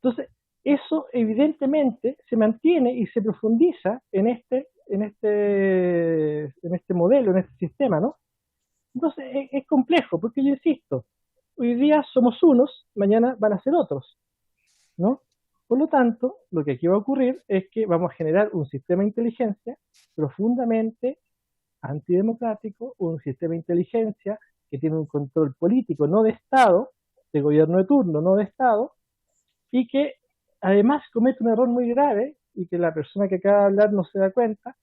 Entonces, eso evidentemente se mantiene y se profundiza en este modelo, en este sistema, ¿no? Entonces, es complejo, porque yo insisto, hoy día somos unos, mañana van a ser otros, ¿no? Por lo tanto, lo que aquí va a ocurrir es que vamos a generar un sistema de inteligencia profundamente antidemocrático, un sistema de inteligencia que tiene un control político, no de Estado, de gobierno de turno, no de Estado, y que además comete un error muy grave y que la persona que acaba de hablar no se da cuenta,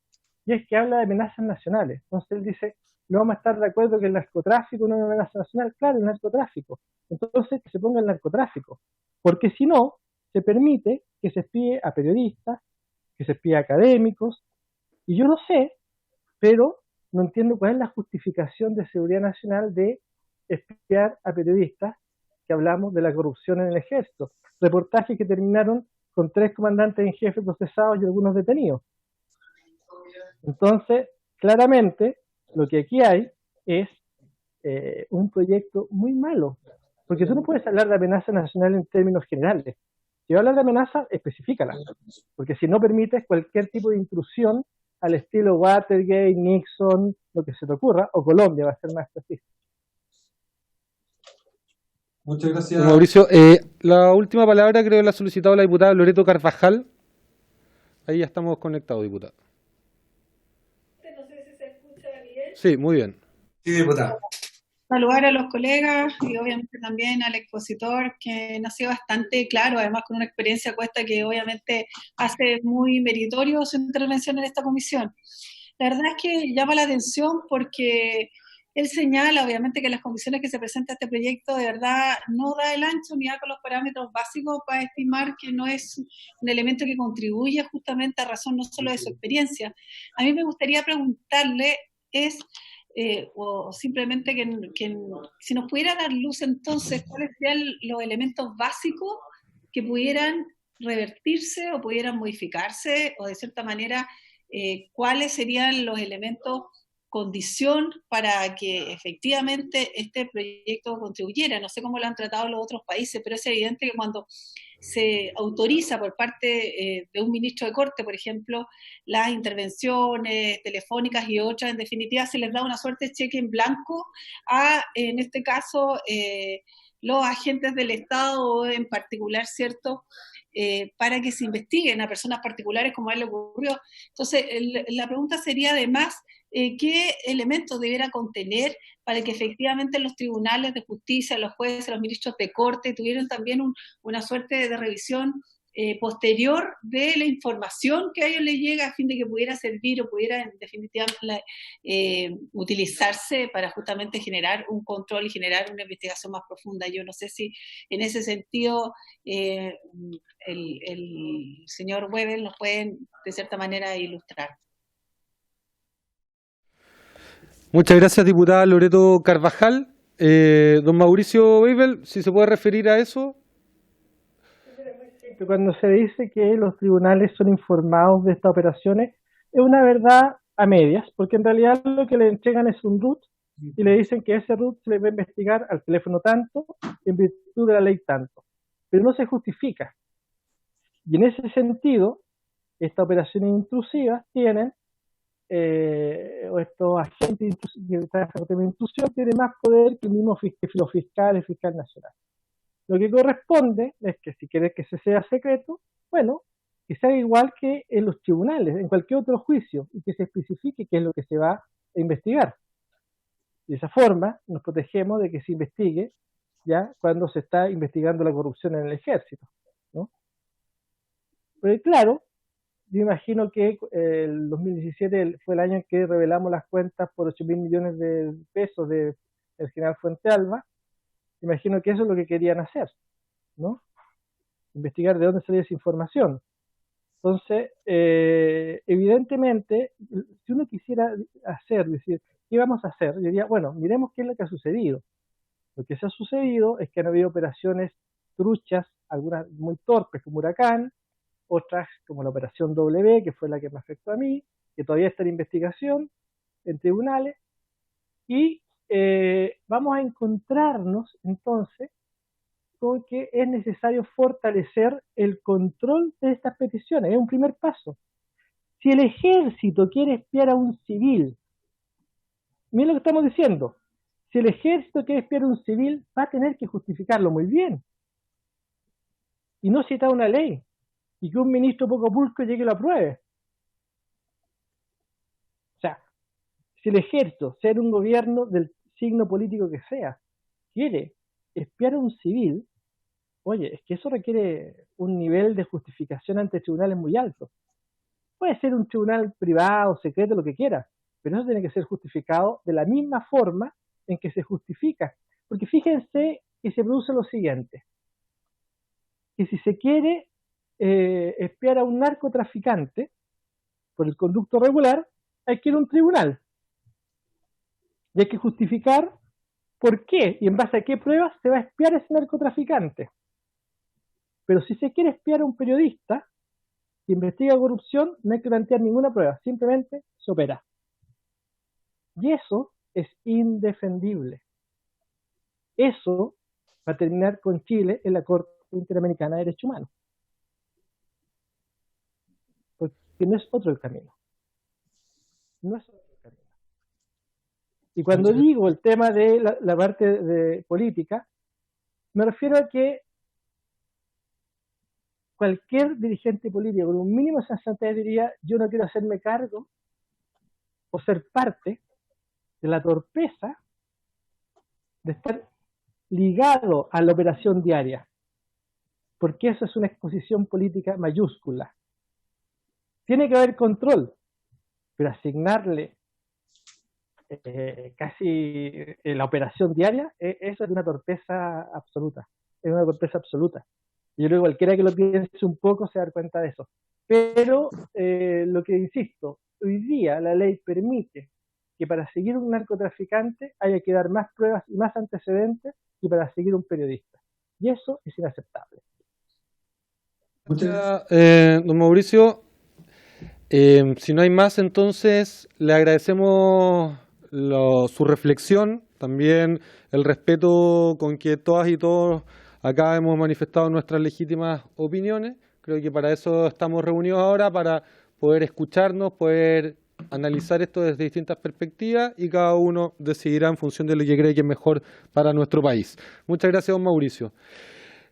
y es que habla de amenazas nacionales. Entonces él dice, no vamos a estar de acuerdo que el narcotráfico no es una amenaza nacional. Claro, el narcotráfico. Entonces que se ponga el narcotráfico, porque si no, se permite que se espíe a periodistas, que se espíe a académicos, y yo no sé, pero no entiendo cuál es la justificación de seguridad nacional de espiar a periodistas que hablamos de la corrupción en el ejército. Reportajes que terminaron con 3 comandantes en jefe procesados y algunos detenidos. Entonces, claramente, lo que aquí hay es un proyecto muy malo, porque tú no puedes hablar de amenaza nacional en términos generales. Si vas a hablar de amenaza, especifícala, porque si no permites cualquier tipo de intrusión al estilo Watergate, Nixon, lo que se te ocurra, o Colombia va a ser más específico. Muchas gracias. Mauricio, la última palabra creo que la ha solicitado la diputada Loreto Carvajal. Ahí ya estamos conectados, diputada. No sé si se escucha bien. Sí, muy bien. Sí, diputada. Saludar a los colegas y obviamente también al expositor, que nos ha sido bastante claro, además con una experiencia cuesta que obviamente hace muy meritorio su intervención en esta comisión. La verdad es que llama la atención porque él señala obviamente que las condiciones que se presenta este proyecto de verdad no da el ancho ni da con los parámetros básicos para estimar que no es un elemento que contribuye justamente a razón no solo de su experiencia. A mí me gustaría preguntarle o simplemente que si nos pudiera dar luz entonces, ¿cuáles serían los elementos básicos que pudieran revertirse o pudieran modificarse, o de cierta manera, cuáles serían los elementos condición para que efectivamente este proyecto contribuyera. No sé cómo lo han tratado los otros países, pero es evidente que cuando se autoriza por parte de un ministro de Corte, por ejemplo, las intervenciones telefónicas y otras, en definitiva se les da una suerte de cheque en blanco a, en este caso, los agentes del Estado, en particular, ¿cierto?, para que se investiguen a personas particulares como a él le ocurrió. Entonces, la pregunta sería además, ¿qué elementos debiera contener para que efectivamente los tribunales de justicia, los jueces, los ministros de corte tuvieran también una suerte de revisión posterior de la información que a ellos les llega, a fin de que pudiera servir o pudiera en definitiva utilizarse para justamente generar un control y generar una investigación más profunda? Yo no sé si en ese sentido el señor Webel nos puede de cierta manera ilustrar. Muchas gracias, diputada Loreto Carvajal. Don Mauricio Weibel, si se puede referir a eso. Cuando se dice que los tribunales son informados de estas operaciones, es una verdad a medias, porque en realidad lo que le entregan es un RUT y le dicen que ese RUT se le va a investigar al teléfono tanto, en virtud de la ley tanto, pero no se justifica. Y en ese sentido, estas operaciones intrusivas tienen, o estos agentes que trabajan en intrusión tienen más poder que el mismo fiscal nacional. Lo que corresponde es que si quieres que se sea secreto, bueno, que sea igual que en los tribunales, en cualquier otro juicio, y que se especifique qué es lo que se va a investigar. De esa forma nos protegemos de que se investigue ya cuando se está investigando la corrupción en el ejército, ¿no? Pero claro, yo imagino que el 2017 fue el año en que revelamos las cuentas por 8.000 millones de pesos del general Fuentealba. Imagino que eso es lo que querían hacer, ¿no? Investigar de dónde salía esa información. Entonces, evidentemente, si uno quisiera decir, ¿qué vamos a hacer? Yo diría, bueno, miremos qué es lo que ha sucedido. Lo que se ha sucedido es que han habido operaciones truchas, algunas muy torpes como Huracán, otras como la operación W, que fue la que me afectó a mí, que todavía está en investigación en tribunales, y vamos a encontrarnos entonces con que es necesario fortalecer el control de estas peticiones. Es un primer paso. Si el ejército quiere espiar a un civil, miren lo que estamos diciendo, si el ejército quiere espiar a un civil, va a tener que justificarlo muy bien y no citar una ley y que un ministro poco pulcro llegue y lo apruebe. O sea, si el ejército, sea un gobierno del signo político que sea, quiere espiar a un civil, oye, es que eso requiere un nivel de justificación ante tribunales muy alto. Puede ser un tribunal privado, secreto, lo que quiera, pero eso tiene que ser justificado de la misma forma en que se justifica. Porque fíjense que se produce lo siguiente, que si se quiere espiar a un narcotraficante por el conducto regular, hay que ir a un tribunal. Y hay que justificar por qué y en base a qué pruebas se va a espiar a ese narcotraficante. Pero si se quiere espiar a un periodista que investiga corrupción, no hay que plantear ninguna prueba, simplemente se opera. Y eso es indefendible. Eso va a terminar con Chile en la Corte Interamericana de Derechos Humanos. Porque no es otro el camino. No es otro el camino. Y cuando digo el tema de la parte de política, me refiero a que cualquier dirigente político con un mínimo de sensatez diría, yo no quiero hacerme cargo o ser parte de la torpeza de estar ligado a la operación diaria, porque eso es una exposición política mayúscula. Tiene que haber control, pero asignarle casi la operación diaria, eso es una torpeza absoluta, es una torpeza absoluta. Yo creo que cualquiera que lo piense un poco se da cuenta de eso. Pero lo que insisto, hoy día la ley permite que para seguir un narcotraficante haya que dar más pruebas y más antecedentes que para seguir un periodista. Y eso es inaceptable. Don Mauricio, si no hay más, entonces le agradecemos su reflexión, también el respeto con que todas y todos acá hemos manifestado nuestras legítimas opiniones. Creo que para eso estamos reunidos ahora, para poder escucharnos, poder analizar esto desde distintas perspectivas y cada uno decidirá en función de lo que cree que es mejor para nuestro país. Muchas gracias, don Mauricio.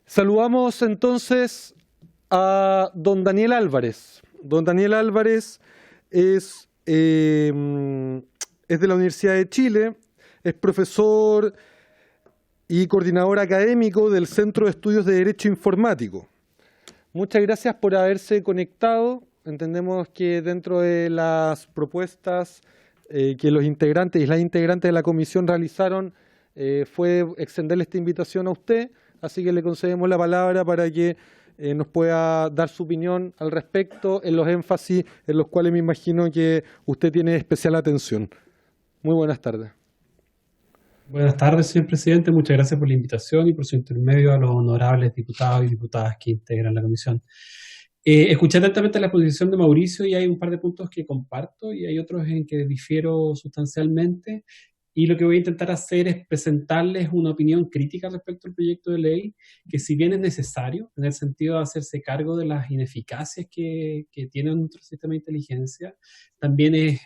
Saludamos entonces a don Daniel Álvarez. Don Daniel Álvarez es de la Universidad de Chile, es profesor y coordinador académico del Centro de Estudios de Derecho Informático. Muchas gracias por haberse conectado. Entendemos que dentro de las propuestas que los integrantes y las integrantes de la comisión realizaron fue extenderle esta invitación a usted, así que le concedemos la palabra para que nos pueda dar su opinión al respecto en los énfasis en los cuales me imagino que usted tiene especial atención. Muy buenas tardes. Buenas tardes, señor presidente. Muchas gracias por la invitación y por su intermedio a los honorables diputados y diputadas que integran la comisión. Escuché atentamente la exposición de Mauricio y hay un par de puntos que comparto y hay otros en que difiero sustancialmente. Y lo que voy a intentar hacer es presentarles una opinión crítica respecto al proyecto de ley, que si bien es necesario, en el sentido de hacerse cargo de las ineficacias que tiene nuestro sistema de inteligencia, también es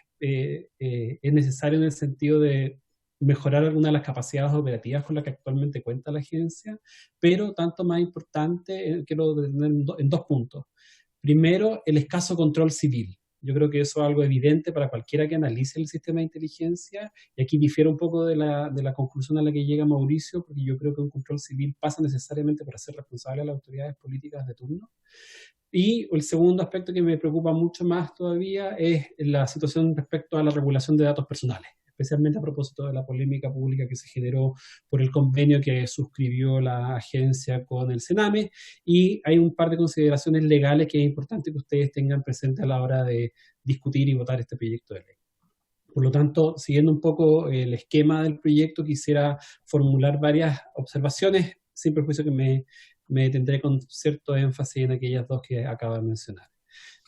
necesario en el sentido de mejorar algunas de las capacidades operativas con las que actualmente cuenta la agencia, pero tanto más importante, quiero detener en dos puntos. Primero, el escaso control civil. Yo creo que eso es algo evidente para cualquiera que analice el sistema de inteligencia, y aquí difiere un poco de la conclusión a la que llega Mauricio, porque yo creo que un control civil pasa necesariamente por hacer responsable a las autoridades políticas de turno. Y el segundo aspecto que me preocupa mucho más todavía es la situación respecto a la regulación de datos personales, especialmente a propósito de la polémica pública que se generó por el convenio que suscribió la agencia con el Sename, y hay un par de consideraciones legales que es importante que ustedes tengan presente a la hora de discutir y votar este proyecto de ley. Por lo tanto, siguiendo un poco el esquema del proyecto, quisiera formular varias observaciones, sin perjuicio que me detendré con cierto énfasis en aquellas dos que acabo de mencionar.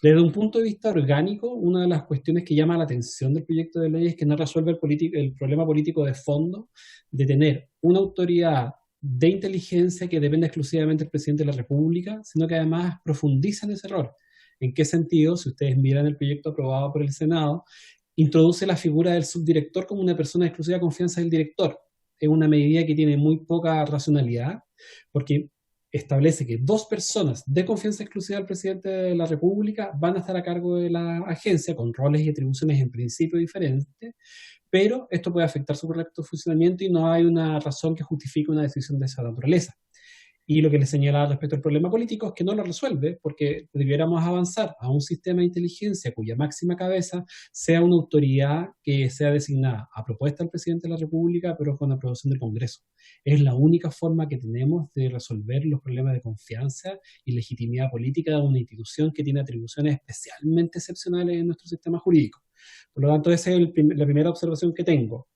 Desde un punto de vista orgánico, una de las cuestiones que llama la atención del proyecto de ley es que no resuelve el problema político de fondo de tener una autoridad de inteligencia que depende exclusivamente del presidente de la República, sino que además profundiza en ese error. ¿En qué sentido? Si ustedes miran el proyecto aprobado por el Senado, introduce la figura del subdirector como una persona de exclusiva confianza del director. Es una medida que tiene muy poca racionalidad, porque establece que dos personas de confianza exclusiva del presidente de la República van a estar a cargo de la agencia con roles y atribuciones en principio diferentes, pero esto puede afectar su correcto funcionamiento y no hay una razón que justifique una decisión de esa naturaleza. Y lo que le señalaba respecto al problema político es que no lo resuelve, porque debiéramos avanzar a un sistema de inteligencia cuya máxima cabeza sea una autoridad que sea designada a propuesta del presidente de la República, pero con aprobación del Congreso. Es la única forma que tenemos de resolver los problemas de confianza y legitimidad política de una institución que tiene atribuciones especialmente excepcionales en nuestro sistema jurídico. Por lo tanto, esa es la primera observación que tengo.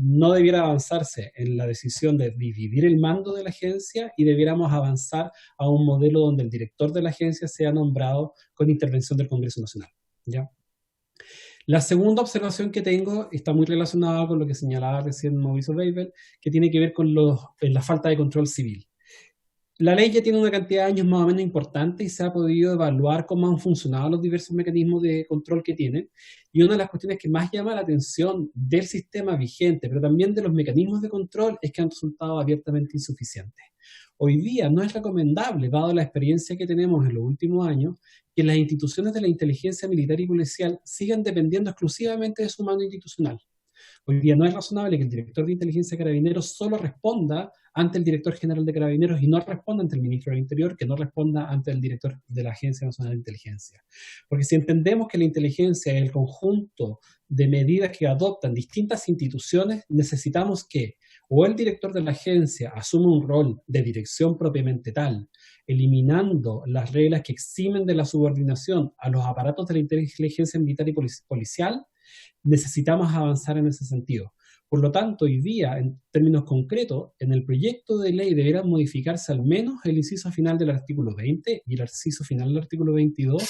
No debiera avanzarse en la decisión de dividir el mando de la agencia y debiéramos avanzar a un modelo donde el director de la agencia sea nombrado con intervención del Congreso Nacional, ¿ya? La segunda observación que tengo está muy relacionada con lo que señalaba recién Mauricio Weibel, que tiene que ver con la falta de control civil. La ley ya tiene una cantidad de años más o menos importante y se ha podido evaluar cómo han funcionado los diversos mecanismos de control que tienen. Y una de las cuestiones que más llama la atención del sistema vigente, pero también de los mecanismos de control, es que han resultado abiertamente insuficientes. Hoy día no es recomendable, dado la experiencia que tenemos en los últimos años, que las instituciones de la inteligencia militar y policial sigan dependiendo exclusivamente de su mando institucional. Hoy día no es razonable que el director de inteligencia de Carabineros solo responda ante el director general de Carabineros y no responda ante el ministro del Interior, que no responda ante el director de la Agencia Nacional de Inteligencia. Porque si entendemos que la inteligencia es el conjunto de medidas que adoptan distintas instituciones, necesitamos que o el director de la agencia asuma un rol de dirección propiamente tal, eliminando las reglas que eximen de la subordinación a los aparatos de la inteligencia militar y policial. Necesitamos avanzar en ese sentido, Por lo tanto, hoy día, en términos concretos, en el proyecto de ley deberá modificarse al menos el inciso final del artículo 20 y el inciso final del artículo 22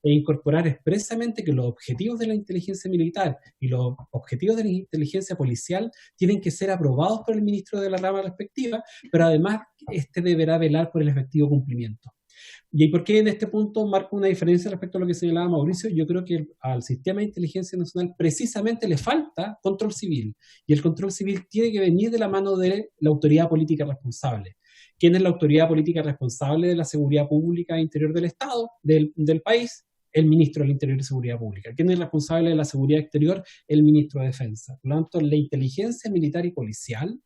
e incorporar expresamente que los objetivos de la inteligencia militar y los objetivos de la inteligencia policial tienen que ser aprobados por el ministro de la rama respectiva, pero además este deberá velar por el efectivo cumplimiento. ¿Y por qué en este punto marco una diferencia respecto a lo que señalaba Mauricio? Yo creo que al sistema de inteligencia nacional precisamente le falta control civil, y el control civil tiene que venir de la mano de la autoridad política responsable. ¿Quién es la autoridad política responsable de la seguridad pública e interior del Estado, del país? El ministro del Interior y Seguridad Pública. ¿Quién es responsable de la seguridad exterior? El ministro de Defensa. Por lo tanto, la inteligencia militar y policial,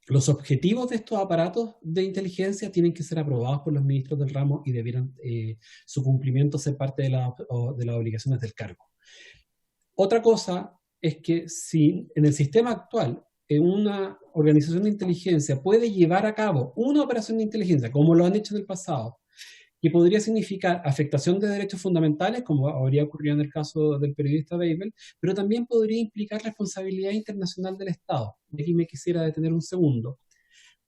los objetivos de estos aparatos de inteligencia tienen que ser aprobados por los ministros del ramo y debieran su cumplimiento ser parte de las obligaciones del cargo. Otra cosa es que si en el sistema actual una organización de inteligencia puede llevar a cabo una operación de inteligencia, como lo han hecho en el pasado, que podría significar afectación de derechos fundamentales, como habría ocurrido en el caso del periodista Weibel, pero también podría implicar responsabilidad internacional del Estado. Y aquí me quisiera detener un segundo.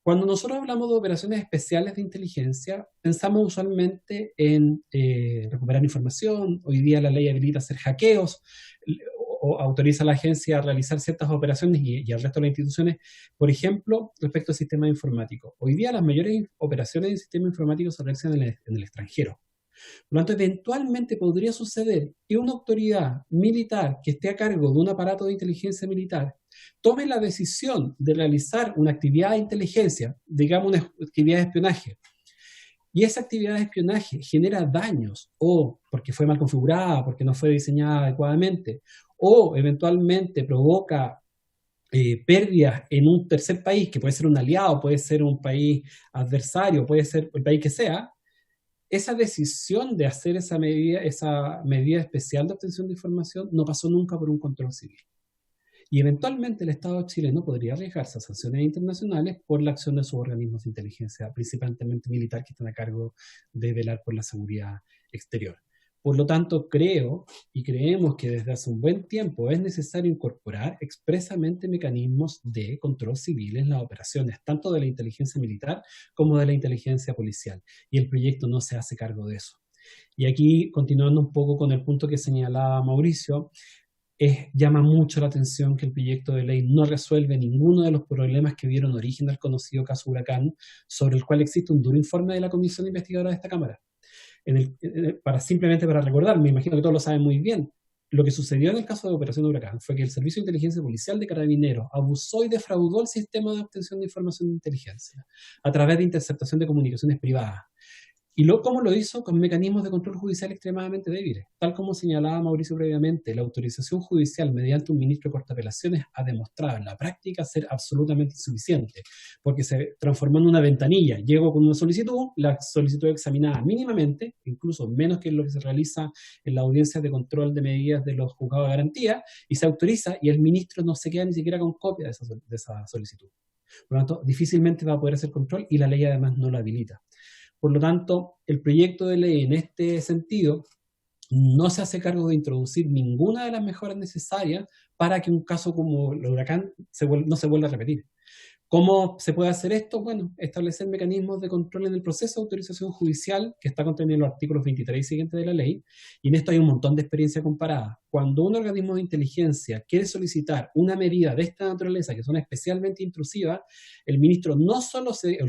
Cuando nosotros hablamos de operaciones especiales de inteligencia, pensamos usualmente en recuperar información. Hoy día la ley habilita hacer hackeos, o autoriza a la agencia a realizar ciertas operaciones y al resto de las instituciones, por ejemplo, respecto al sistema informático. Hoy día las mayores operaciones del sistema informático se realizan en el extranjero. Por lo tanto, eventualmente podría suceder que una autoridad militar que esté a cargo de un aparato de inteligencia militar tome la decisión de realizar una actividad de inteligencia, digamos una actividad de espionaje, y esa actividad de espionaje genera daños, o porque fue mal configurada, porque no fue diseñada adecuadamente, o eventualmente provoca pérdidas en un tercer país, que puede ser un aliado, puede ser un país adversario, puede ser el país que sea. Esa decisión de hacer esa medida especial de obtención de información no pasó nunca por un control civil. Y eventualmente el Estado chileno podría arriesgarse a sanciones internacionales por la acción de sus organismos de inteligencia, principalmente militar, que están a cargo de velar por la seguridad exterior. Por lo tanto, creo y creemos que desde hace un buen tiempo es necesario incorporar expresamente mecanismos de control civil en las operaciones, tanto de la inteligencia militar como de la inteligencia policial. Y el proyecto no se hace cargo de eso. Y aquí, continuando un poco con el punto que señalaba Mauricio, llama mucho la atención que el proyecto de ley no resuelve ninguno de los problemas que dieron origen al conocido caso Huracán, sobre el cual existe un duro informe de la Comisión Investigadora de esta Cámara. Simplemente para recordar, me imagino que todos lo saben muy bien, lo que sucedió en el caso de Operación Huracán fue que el Servicio de Inteligencia Policial de Carabineros abusó y defraudó el sistema de obtención de información de inteligencia a través de interceptación de comunicaciones privadas. ¿Y cómo lo hizo? Con mecanismos de control judicial extremadamente débiles. Tal como señalaba Mauricio previamente, la autorización judicial mediante un ministro de Corte de Apelaciones ha demostrado en la práctica ser absolutamente insuficiente, porque se transformó en una ventanilla. Llego con una solicitud, la solicitud examinada mínimamente, incluso menos que lo que se realiza en las audiencias de control de medidas de los juzgados de garantía, y se autoriza y el ministro no se queda ni siquiera con copia de esa solicitud. Por lo tanto, difícilmente va a poder hacer control y la ley además no lo habilita. Por lo tanto, el proyecto de ley en este sentido no se hace cargo de introducir ninguna de las mejoras necesarias para que un caso como el Huracán no se vuelva a repetir. ¿Cómo se puede hacer esto? Bueno, establecer mecanismos de control en el proceso de autorización judicial que está contenido en los artículos 23 y siguientes de la ley, y en esto hay un montón de experiencia comparada. Cuando un organismo de inteligencia quiere solicitar una medida de esta naturaleza, que son especialmente intrusivas, el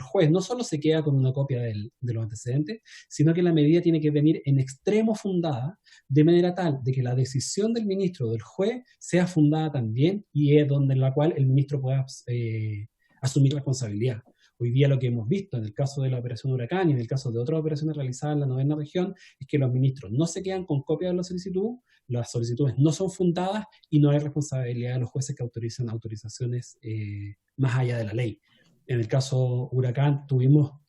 juez no solo se queda con una copia de los antecedentes, sino que la medida tiene que venir en extremo fundada, de manera tal de que la decisión del ministro o del juez sea fundada también y es en la cual el ministro pueda asumir responsabilidad. Hoy día lo que hemos visto en el caso de la Operación Huracán y en el caso de otras operaciones realizadas en la 9ª región es que los ministros no se quedan con copia de la solicitud, las solicitudes no son fundadas y no hay responsabilidad de los jueces que autorizan autorizaciones más allá de la ley. En el caso Huracán tuvimos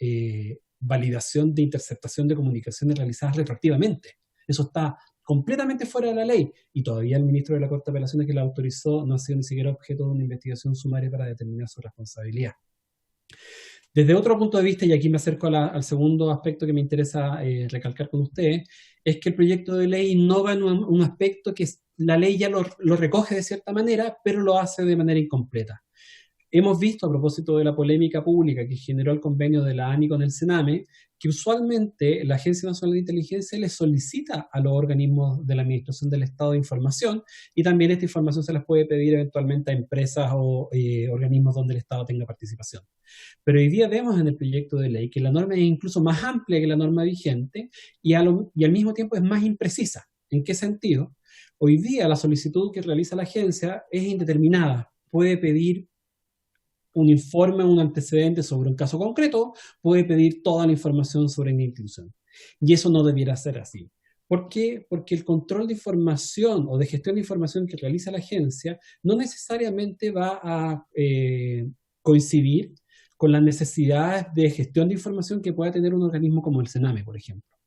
validación de interceptación de comunicaciones realizadas retroactivamente. Eso está completamente fuera de la ley, y todavía el ministro de la Corte de Apelaciones que la autorizó no ha sido ni siquiera objeto de una investigación sumaria para determinar su responsabilidad. Desde otro punto de vista, y aquí me acerco al segundo aspecto que me interesa recalcar con ustedes, es que el proyecto de ley innova en un aspecto que la ley ya lo recoge de cierta manera, pero lo hace de manera incompleta. Hemos visto, a propósito de la polémica pública que generó el convenio de la ANI con el CENAME, que usualmente la Agencia Nacional de Inteligencia le solicita a los organismos de la Administración del Estado información, y también esta información se las puede pedir eventualmente a empresas o organismos donde el Estado tenga participación. Pero hoy día vemos en el proyecto de ley que la norma es incluso más amplia que la norma vigente y al mismo tiempo es más imprecisa. ¿En qué sentido? Hoy día la solicitud que realiza la agencia es indeterminada. Puede pedir un informe, un antecedente sobre un caso concreto, puede pedir toda la información sobre una institución. Y eso no debiera ser así. ¿Por qué? Porque el control de información o de gestión de información que realiza la agencia no necesariamente va a coincidir con las necesidades de gestión de información que pueda tener un organismo como el CENAME, por ejemplo.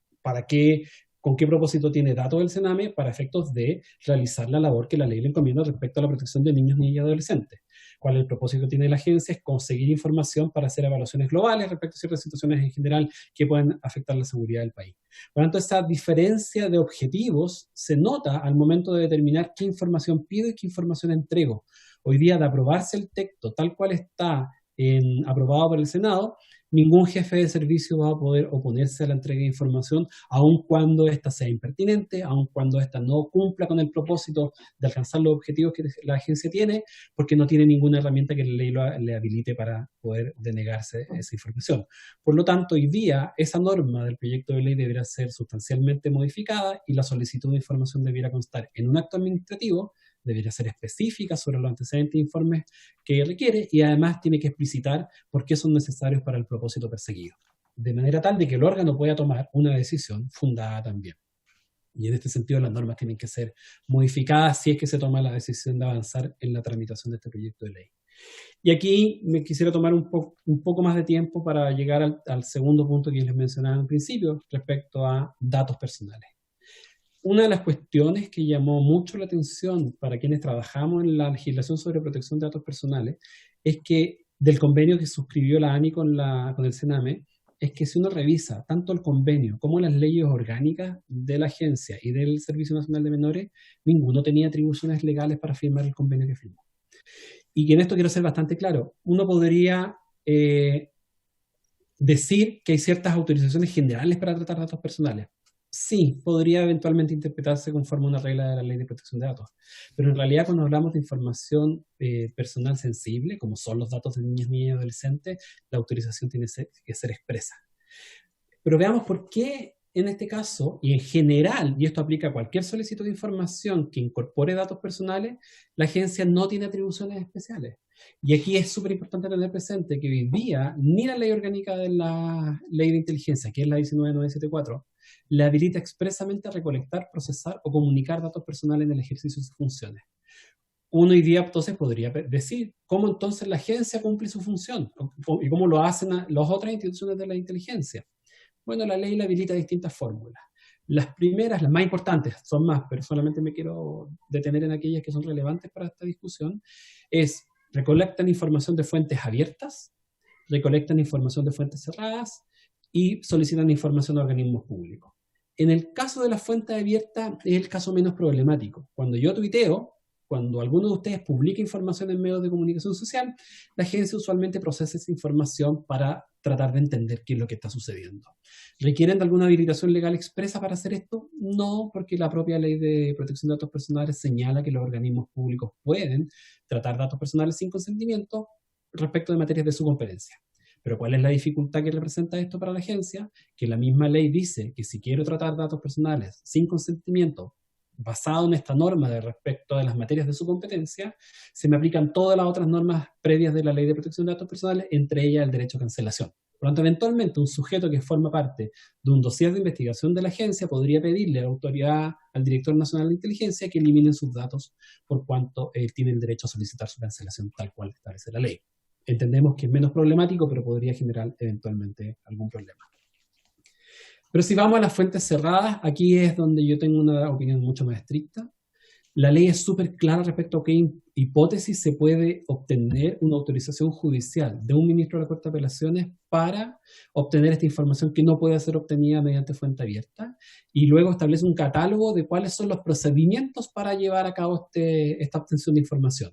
¿Con qué propósito tiene datos del CENAME? Para efectos de realizar la labor que la ley le encomienda respecto a la protección de niños, niñas y adolescentes. ¿Cuál es el propósito que tiene la agencia? Es conseguir información para hacer evaluaciones globales respecto a ciertas situaciones en general que puedan afectar la seguridad del país. Por lo tanto, esa diferencia de objetivos se nota al momento de determinar qué información pido y qué información entrego. Hoy día, de aprobarse el texto tal cual está aprobado por el Senado, ningún jefe de servicio va a poder oponerse a la entrega de información, aun cuando ésta sea impertinente, aun cuando ésta no cumpla con el propósito de alcanzar los objetivos que la agencia tiene, porque no tiene ninguna herramienta que la ley le habilite para poder denegarse esa información. Por lo tanto, hoy día esa norma del proyecto de ley deberá ser sustancialmente modificada y la solicitud de información debiera constar en un acto administrativo, debería ser específica sobre los antecedentes e informes que requiere y además tiene que explicitar por qué son necesarios para el propósito perseguido. De manera tal de que el órgano pueda tomar una decisión fundada también. Y en este sentido las normas tienen que ser modificadas si es que se toma la decisión de avanzar en la tramitación de este proyecto de ley. Y aquí me quisiera tomar un poco más de tiempo para llegar al segundo punto que les mencionaba al principio respecto a datos personales. Una de las cuestiones que llamó mucho la atención para quienes trabajamos en la legislación sobre protección de datos personales es que del convenio que suscribió la ANI con el CENAME, es que si uno revisa tanto el convenio como las leyes orgánicas de la agencia y del Servicio Nacional de Menores, ninguno tenía atribuciones legales para firmar el convenio que firmó. Y que en esto quiero ser bastante claro. Uno podría decir que hay ciertas autorizaciones generales para tratar datos personales. Sí, podría eventualmente interpretarse conforme a una regla de la Ley de Protección de Datos. Pero en realidad cuando hablamos de información personal sensible, como son los datos de niños, niñas y adolescentes, la autorización tiene que ser expresa. Pero veamos por qué en este caso, y en general, y esto aplica a cualquier solicitud de información que incorpore datos personales, la agencia no tiene atribuciones especiales. Y aquí es súper importante tener presente que hoy día ni la ley orgánica de la Ley de Inteligencia, que es la 19974, le habilita expresamente a recolectar, procesar o comunicar datos personales en el ejercicio de sus funciones. Uno hoy día entonces podría decir cómo entonces la agencia cumple su función y cómo lo hacen las otras instituciones de la inteligencia. Bueno, la ley le habilita distintas fórmulas. Las primeras, las más importantes, son más, pero solamente me quiero detener en aquellas que son relevantes para esta discusión, es recolectan información de fuentes abiertas, recolectan información de fuentes cerradas y solicitan información a organismos públicos. En el caso de la fuente abierta es el caso menos problemático. Cuando yo tuiteo, cuando alguno de ustedes publica información en medios de comunicación social, la agencia usualmente procesa esa información para tratar de entender qué es lo que está sucediendo. ¿Requieren de alguna habilitación legal expresa para hacer esto? No, porque la propia Ley de Protección de Datos Personales señala que los organismos públicos pueden tratar datos personales sin consentimiento respecto de materias de su competencia. Pero ¿cuál es la dificultad que representa esto para la agencia? Que la misma ley dice que si quiero tratar datos personales sin consentimiento, basado en esta norma de respecto a las materias de su competencia, se me aplican todas las otras normas previas de la Ley de Protección de Datos Personales, entre ellas el derecho a cancelación. Por lo tanto, eventualmente un sujeto que forma parte de un dossier de investigación de la agencia podría pedirle a la autoridad, al Director Nacional de Inteligencia, que eliminen sus datos por cuanto él tiene el derecho a solicitar su cancelación tal cual establece la ley. Entendemos que es menos problemático, pero podría generar eventualmente algún problema. Pero si vamos a las fuentes cerradas, aquí es donde yo tengo una opinión mucho más estricta. La ley es súper clara respecto a hipótesis se puede obtener una autorización judicial de un ministro de la Corte de Apelaciones para obtener esta información que no puede ser obtenida mediante fuente abierta, y luego establece un catálogo de cuáles son los procedimientos para llevar a cabo esta obtención de información.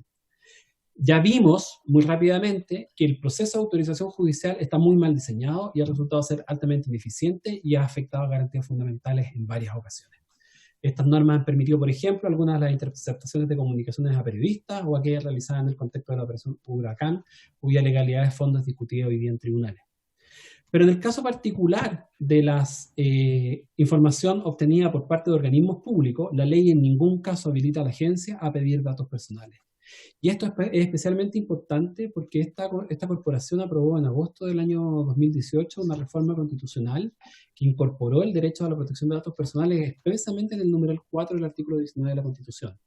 Ya vimos muy rápidamente que el proceso de autorización judicial está muy mal diseñado y ha resultado ser altamente ineficiente y ha afectado a garantías fundamentales en varias ocasiones. Estas normas han permitido, por ejemplo, algunas de las interceptaciones de comunicaciones a periodistas o aquellas realizadas en el contexto de la operación Huracán, cuya legalidad de fondo es discutida hoy día en tribunales. Pero en el caso particular de la información obtenida por parte de organismos públicos, la ley en ningún caso habilita a la agencia a pedir datos personales. Y esto es especialmente importante porque esta corporación aprobó en agosto del año 2018 una reforma constitucional que incorporó el derecho a la protección de datos personales expresamente en el numeral 4 del artículo 19 de la Constitución.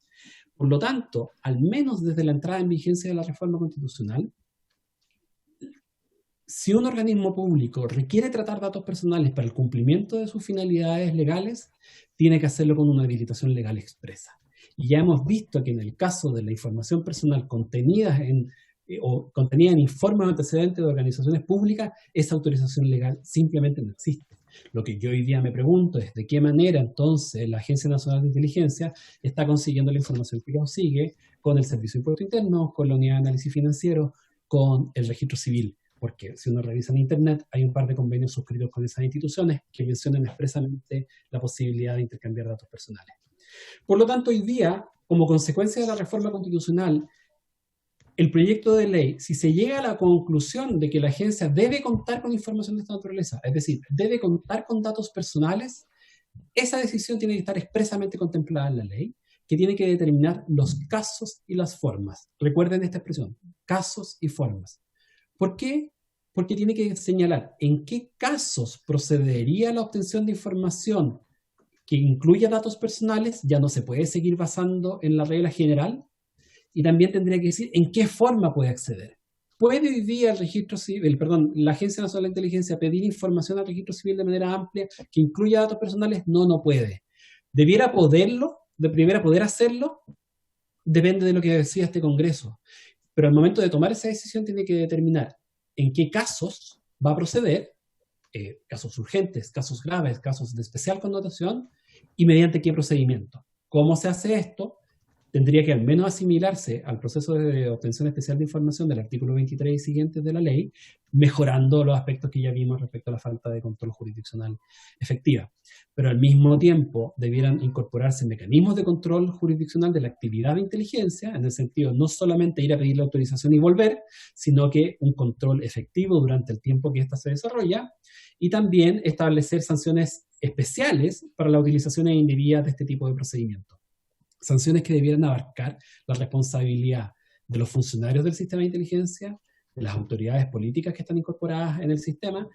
Por lo tanto, al menos desde la entrada en vigencia de la reforma constitucional, si un organismo público requiere tratar datos personales para el cumplimiento de sus finalidades legales, tiene que hacerlo con una habilitación legal expresa. Y ya hemos visto que en el caso de la información personal contenida en informes o antecedentes de organizaciones públicas, esa autorización legal simplemente no existe. Lo que yo hoy día me pregunto es de qué manera entonces la Agencia Nacional de Inteligencia está consiguiendo la información que consigue con el Servicio de Impuesto Interno, con la Unidad de Análisis Financiero, con el Registro Civil. Porque si uno revisa en Internet, hay un par de convenios suscritos con esas instituciones que mencionan expresamente la posibilidad de intercambiar datos personales. Por lo tanto, hoy día, como consecuencia de la reforma constitucional, el proyecto de ley, si se llega a la conclusión de que la agencia debe contar con información de esta naturaleza, es decir, debe contar con datos personales, esa decisión tiene que estar expresamente contemplada en la ley, que tiene que determinar los casos y las formas. Recuerden esta expresión, casos y formas. ¿Por qué? Porque tiene que señalar en qué casos procedería la obtención de información que incluya datos personales, ya no se puede seguir basando en la regla general, y también tendría que decir en qué forma puede acceder. ¿Puede hoy día la Agencia Nacional de Inteligencia pedir información al Registro Civil de manera amplia que incluya datos personales? No, no puede. ¿Debiera poder hacerlo? Depende de lo que decida este Congreso. Pero al momento de tomar esa decisión tiene que determinar en qué casos va a proceder, casos urgentes, casos graves, casos de especial connotación, y mediante qué procedimiento. ¿Cómo se hace esto? Tendría que al menos asimilarse al proceso de obtención especial de información del artículo 23 y siguientes de la ley, mejorando los aspectos que ya vimos respecto a la falta de control jurisdiccional efectiva. Pero al mismo tiempo debieran incorporarse mecanismos de control jurisdiccional de la actividad de inteligencia, en el sentido no solamente ir a pedir la autorización y volver, sino que un control efectivo durante el tiempo que ésta se desarrolla, y también establecer sanciones especiales para las utilizaciones indebidas de este tipo de procedimientos. Sanciones que debieran abarcar la responsabilidad de los funcionarios del sistema de inteligencia, de las autoridades políticas que están incorporadas en el sistema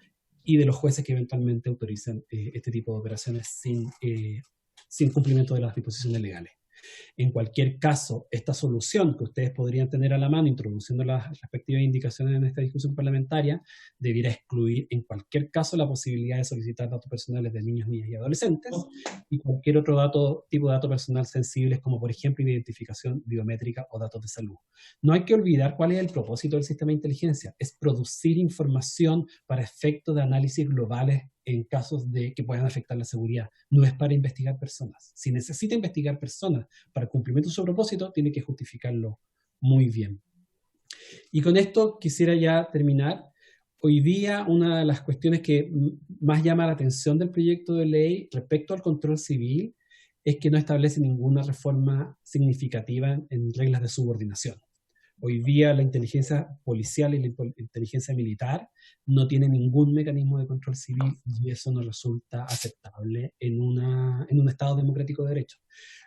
y de los jueces que eventualmente autoricen este tipo de operaciones sin cumplimiento de las disposiciones legales. En cualquier caso, esta solución que ustedes podrían tener a la mano, introduciendo las respectivas indicaciones en esta discusión parlamentaria, debiera excluir en cualquier caso la posibilidad de solicitar datos personales de niños, niñas y adolescentes y cualquier otro tipo de datos personal sensibles, como por ejemplo identificación biométrica o datos de salud. No hay que olvidar cuál es el propósito del sistema de inteligencia: es producir información para efectos de análisis globales en casos de que puedan afectar la seguridad. No es para investigar personas. Si necesita investigar personas para el cumplimiento de su propósito, tiene que justificarlo muy bien. Y con esto quisiera ya terminar. Hoy día una de las cuestiones que más llama la atención del proyecto de ley respecto al control civil es que no establece ninguna reforma significativa en reglas de subordinación. Hoy día la inteligencia policial y la inteligencia militar no tienen ningún mecanismo de control civil y eso no resulta aceptable en un Estado democrático de derecho.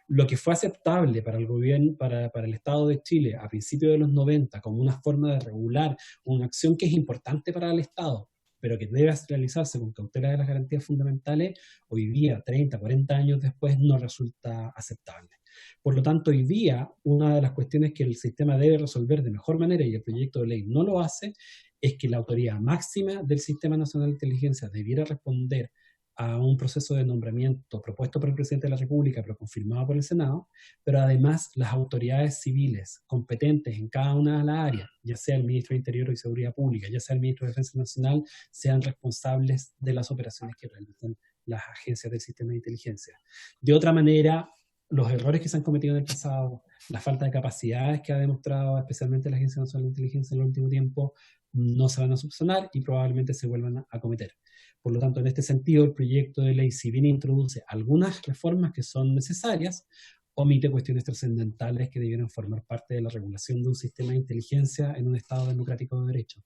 Lo que fue aceptable para el gobierno, para el Estado de Chile a principios de los 90 como una forma de regular una acción que es importante para el Estado, pero que debe realizarse con cautela de las garantías fundamentales, hoy día, 30, 40 años después, no resulta aceptable. Por lo tanto, hoy día, una de las cuestiones que el sistema debe resolver de mejor manera, y el proyecto de ley no lo hace, es que la autoridad máxima del Sistema Nacional de Inteligencia debiera responder a un proceso de nombramiento propuesto por el presidente de la República, pero confirmado por el Senado, pero además las autoridades civiles competentes en cada una de las áreas, ya sea el ministro de Interior y Seguridad Pública, ya sea el ministro de Defensa Nacional, sean responsables de las operaciones que realizan las agencias del sistema de inteligencia. De otra manera, los errores que se han cometido en el pasado, la falta de capacidades que ha demostrado especialmente la Agencia Nacional de Inteligencia en el último tiempo, no se van a subsanar y probablemente se vuelvan a cometer. Por lo tanto, en este sentido, el proyecto de ley, si bien introduce algunas reformas que son necesarias, omite cuestiones trascendentales que debieran formar parte de la regulación de un sistema de inteligencia en un Estado democrático de derecho.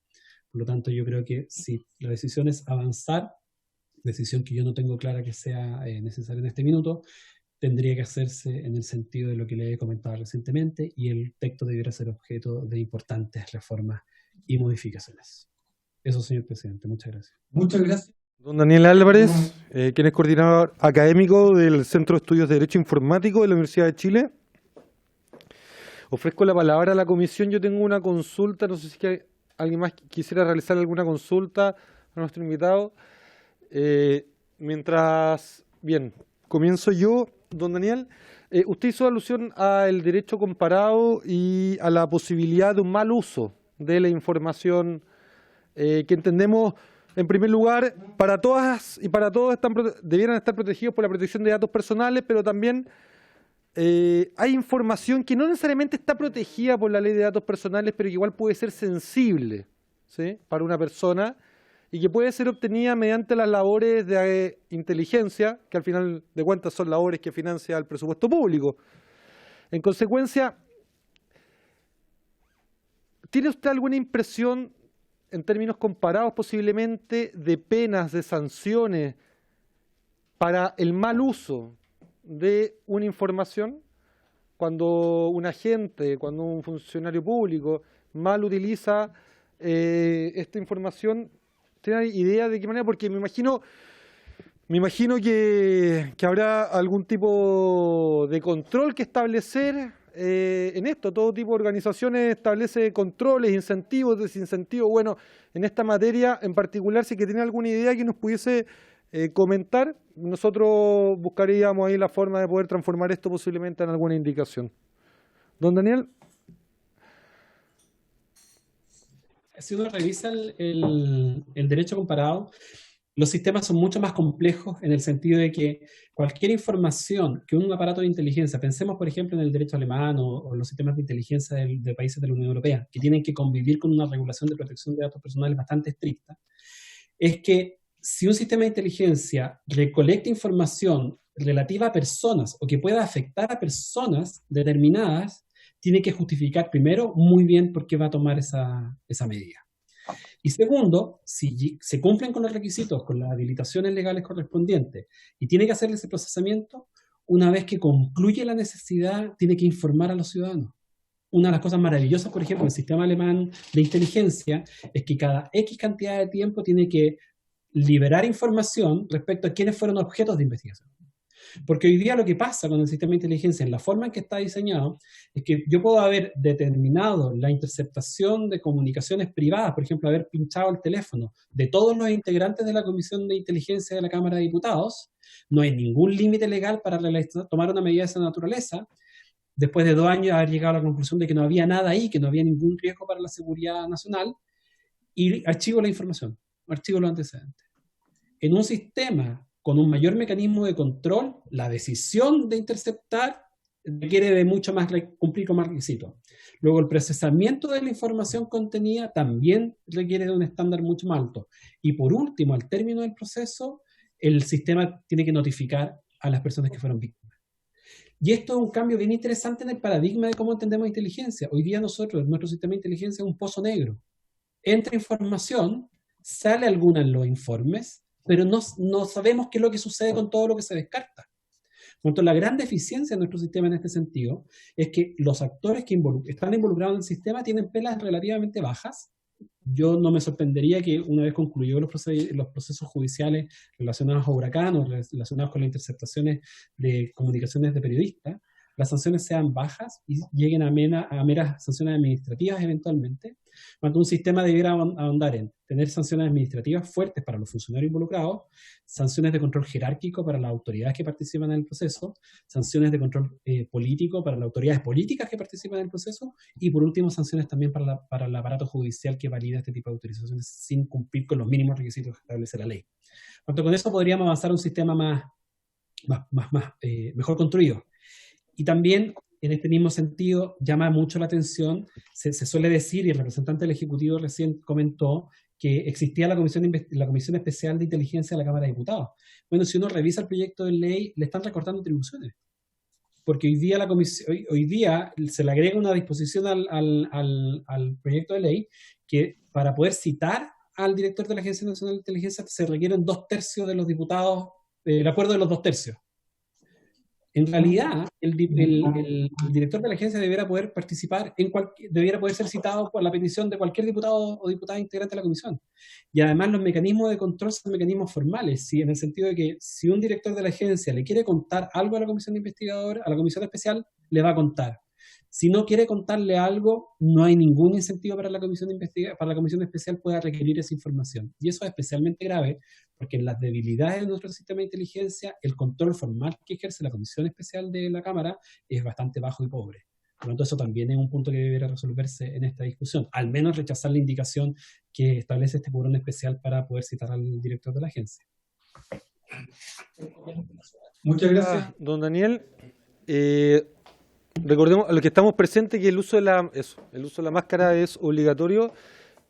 Por lo tanto, yo creo que si la decisión es avanzar, decisión que yo no tengo clara que sea necesaria en este minuto, tendría que hacerse en el sentido de lo que le he comentado recientemente y el texto debiera ser objeto de importantes reformas y modificaciones. Eso, señor presidente. Muchas gracias. Muchas gracias. Don Daniel Álvarez, quien es coordinador académico del Centro de Estudios de Derecho Informático de la Universidad de Chile. Ofrezco la palabra a la comisión. Yo tengo una consulta, no sé si alguien más quisiera realizar alguna consulta a nuestro invitado. Bien, comienzo yo, don Daniel. Usted hizo alusión al derecho comparado y a la posibilidad de un mal uso de la información que entendemos, en primer lugar, para todas y para todos debieran estar protegidos por la protección de datos personales, pero también hay información que no necesariamente está protegida por la ley de datos personales, pero que igual puede ser sensible, ¿sí?, para una persona y que puede ser obtenida mediante las labores de inteligencia, que al final de cuentas son labores que financia el presupuesto público. En consecuencia, ¿tiene usted alguna impresión, en términos comparados posiblemente, de penas, de sanciones para el mal uso de una información? Cuando un agente, cuando un funcionario público mal utiliza esta información, ¿tiene idea de qué manera? Porque me imagino que habrá algún tipo de control que establecer en esto. Todo tipo de organizaciones establece controles, incentivos, desincentivos. Bueno, en esta materia en particular, si que tiene alguna idea que nos pudiese comentar, nosotros buscaríamos ahí la forma de poder transformar esto posiblemente en alguna indicación. Don Daniel. Si uno revisa el derecho comparado, los sistemas son mucho más complejos en el sentido de que cualquier información que un aparato de inteligencia, pensemos por ejemplo en el derecho alemán o los sistemas de inteligencia de países de la Unión Europea, que tienen que convivir con una regulación de protección de datos personales bastante estricta, es que si un sistema de inteligencia recolecta información relativa a personas o que pueda afectar a personas determinadas, tiene que justificar primero muy bien por qué va a tomar esa medida. Y segundo, si se cumplen con los requisitos, con las habilitaciones legales correspondientes y tiene que hacer ese procesamiento, una vez que concluye la necesidad, tiene que informar a los ciudadanos. Una de las cosas maravillosas, por ejemplo, del sistema alemán de inteligencia es que cada X cantidad de tiempo tiene que liberar información respecto a quiénes fueron objetos de investigación. Porque hoy día lo que pasa con el sistema de inteligencia, en la forma en que está diseñado, es que yo puedo haber determinado la interceptación de comunicaciones privadas, por ejemplo, haber pinchado el teléfono de todos los integrantes de la Comisión de Inteligencia de la Cámara de Diputados. No hay ningún límite legal para tomar una medida de esa naturaleza. Después de 2 años haber llegado a la conclusión de que no había nada ahí, que no había ningún riesgo para la seguridad nacional, y archivo la información, archivo los antecedentes. En un sistema con un mayor mecanismo de control, la decisión de interceptar requiere de mucho más, cumplir con más requisitos. Luego, el procesamiento de la información contenida también requiere de un estándar mucho más alto. Y por último, al término del proceso, el sistema tiene que notificar a las personas que fueron víctimas. Y esto es un cambio bien interesante en el paradigma de cómo entendemos inteligencia. Hoy día nuestro sistema de inteligencia es un pozo negro. Entra información, sale alguna en los informes, pero no sabemos qué es lo que sucede con todo lo que se descarta. Por lo tanto, la gran deficiencia de nuestro sistema en este sentido es que los actores que están involucrados en el sistema tienen pelas relativamente bajas. Yo no me sorprendería que una vez concluidos los procesos judiciales relacionados a Huracán o relacionados con las interceptaciones de comunicaciones de periodistas, las sanciones sean bajas y lleguen a meras sanciones administrativas eventualmente, cuando un sistema debiera ahondar en tener sanciones administrativas fuertes para los funcionarios involucrados, sanciones de control jerárquico para las autoridades que participan en el proceso, sanciones de control político para las autoridades políticas que participan en el proceso, y por último sanciones también para el aparato judicial que valida este tipo de autorizaciones sin cumplir con los mínimos requisitos que establece la ley. Por tanto, con eso podríamos avanzar a un sistema mejor construido. Y también, en este mismo sentido, llama mucho la atención, se suele decir, y el representante del Ejecutivo recién comentó, que existía la Comisión Especial de Inteligencia de la Cámara de Diputados. Bueno, si uno revisa el proyecto de ley, le están recortando atribuciones. Porque hoy día se le agrega una disposición al proyecto de ley que para poder citar al director de la Agencia Nacional de Inteligencia se requieren 2/3 de los diputados, el acuerdo de los 2/3. En realidad, el director de la agencia debiera poder participar, debiera poder ser citado por la petición de cualquier diputado o diputada integrante de la comisión. Y además los mecanismos de control son mecanismos formales, ¿sí? En el sentido de que si un director de la agencia le quiere contar algo a la comisión investigadora, a la comisión especial, le va a contar. Si no quiere contarle algo, no hay ningún incentivo para la comisión especial pueda requerir esa información. Y eso es especialmente grave porque en las debilidades de nuestro sistema de inteligencia, el control formal que ejerce la comisión especial de la Cámara es bastante bajo y pobre. Por lo tanto, eso también es un punto que debería resolverse en esta discusión. Al menos rechazar la indicación que establece este quórum especial para poder citar al director de la agencia. Muchas gracias, don Daniel. Recordemos a los que estamos presentes que el uso de la máscara es obligatorio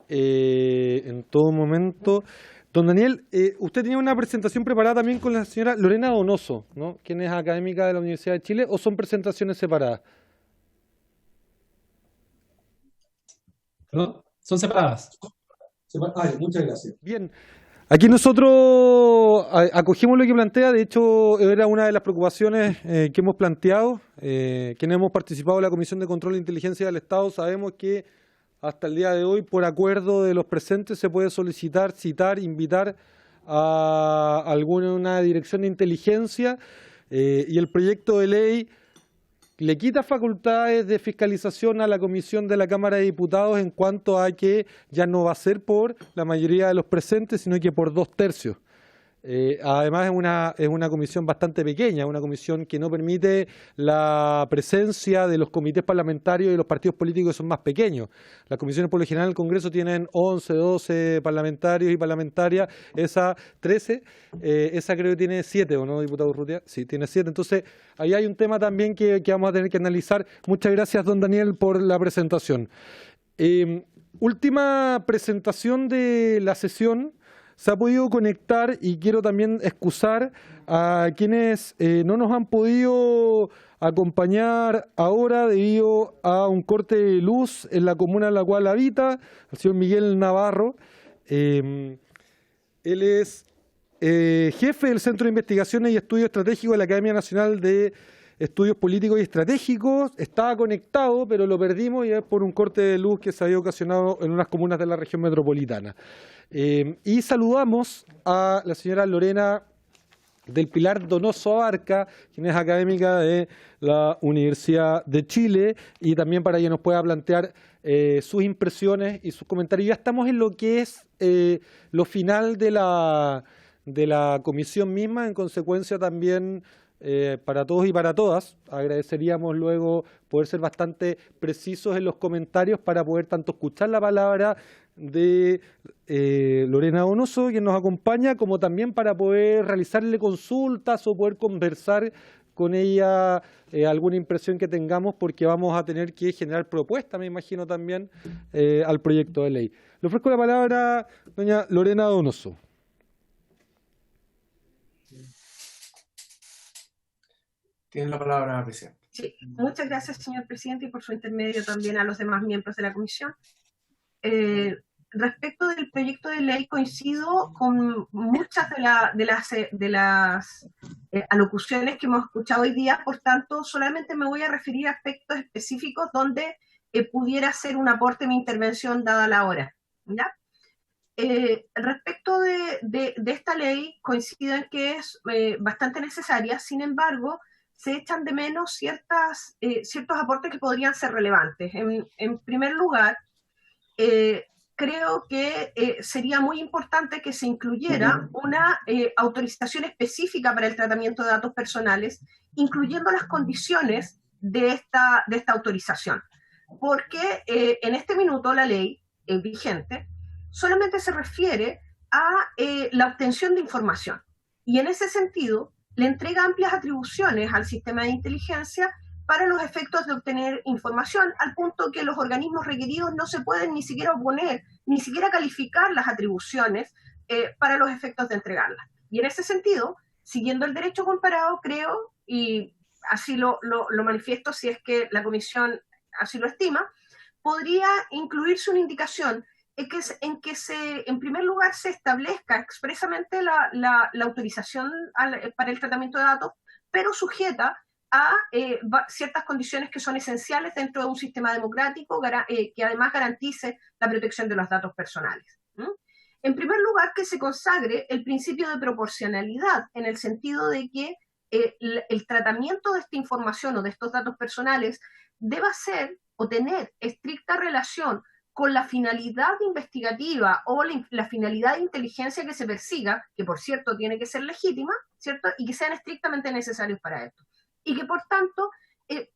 en todo momento. Don Daniel, usted tenía una presentación preparada también con la señora Lorena Donoso, ¿no? Quien es académica de la Universidad de Chile, ¿o son presentaciones separadas? ¿Perdón? Son separadas. Muchas gracias. Bien. Aquí nosotros acogimos lo que plantea, de hecho era una de las preocupaciones que hemos planteado. Quienes hemos participado en la Comisión de Control de Inteligencia del Estado sabemos que hasta el día de hoy, por acuerdo de los presentes, se puede solicitar, citar, invitar a alguna dirección de inteligencia y el proyecto de ley le quita facultades de fiscalización a la Comisión de la Cámara de Diputados en cuanto a que ya no va a ser por la mayoría de los presentes, sino que por 2/3. Además es una comisión bastante pequeña, una comisión que no permite la presencia de los comités parlamentarios y los partidos políticos que son más pequeños. Las comisiones por lo general del Congreso tienen 11, 12 parlamentarios y parlamentarias, esa 13, esa creo que tiene 7, ¿o no, diputado Urrutia? Sí, tiene 7, entonces ahí hay un tema también que vamos a tener que analizar. Muchas gracias, don Daniel, por la presentación. Última presentación de la sesión. Se ha podido conectar y quiero también excusar a quienes no nos han podido acompañar ahora debido a un corte de luz en la comuna en la cual habita, el señor Miguel Navarro. Él es jefe del Centro de Investigaciones y Estudios Estratégicos de la Academia Nacional de Estudios Políticos y Estratégicos. Estaba conectado, pero lo perdimos y es por un corte de luz que se había ocasionado en unas comunas de la región metropolitana. Y saludamos a la señora Lorena del Pilar Donoso Abarca, quien es académica de la Universidad de Chile, y también para que nos pueda plantear sus impresiones y sus comentarios. Ya estamos en lo que es lo final de la comisión misma, en consecuencia también para todos y para todas. Agradeceríamos luego poder ser bastante precisos en los comentarios para poder tanto escuchar la palabra de Lorena Donoso, quien nos acompaña, como también para poder realizarle consultas o poder conversar con ella alguna impresión que tengamos, porque vamos a tener que generar propuestas, me imagino también, al proyecto de ley. Le ofrezco la palabra a doña Lorena Donoso. Tiene la palabra, presidente. Sí, muchas gracias, señor presidente, y por su intermedio también a los demás miembros de la comisión. Respecto del proyecto de ley, coincido con muchas de las alocuciones que hemos escuchado hoy día, por tanto, solamente me voy a referir a aspectos específicos donde pudiera ser un aporte mi intervención dada la hora, ¿ya? Respecto de esta ley, coincido en que es bastante necesaria, sin embargo, se echan de menos ciertos aportes que podrían ser relevantes. En primer lugar, creo que sería muy importante que se incluyera una autorización específica para el tratamiento de datos personales, incluyendo las condiciones de esta autorización. Porque en este minuto la ley vigente solamente se refiere a la obtención de información. Y en ese sentido, le entrega amplias atribuciones al sistema de inteligencia para los efectos de obtener información, al punto que los organismos requeridos no se pueden ni siquiera oponer, ni siquiera calificar las atribuciones para los efectos de entregarlas. Y en ese sentido, siguiendo el derecho comparado, creo, y así lo manifiesto si es que la Comisión así lo estima, podría incluirse una indicación en que en primer lugar se establezca expresamente la autorización para el tratamiento de datos, pero sujeta a ciertas condiciones que son esenciales dentro de un sistema democrático que además garantice la protección de los datos personales. En primer lugar, que se consagre el principio de proporcionalidad, en el sentido de que el tratamiento de esta información o de estos datos personales deba ser o tener estricta relación con la finalidad investigativa o la finalidad de inteligencia que se persiga, que por cierto tiene que ser legítima, ¿cierto? Y que sean estrictamente necesarios para esto. Y que por tanto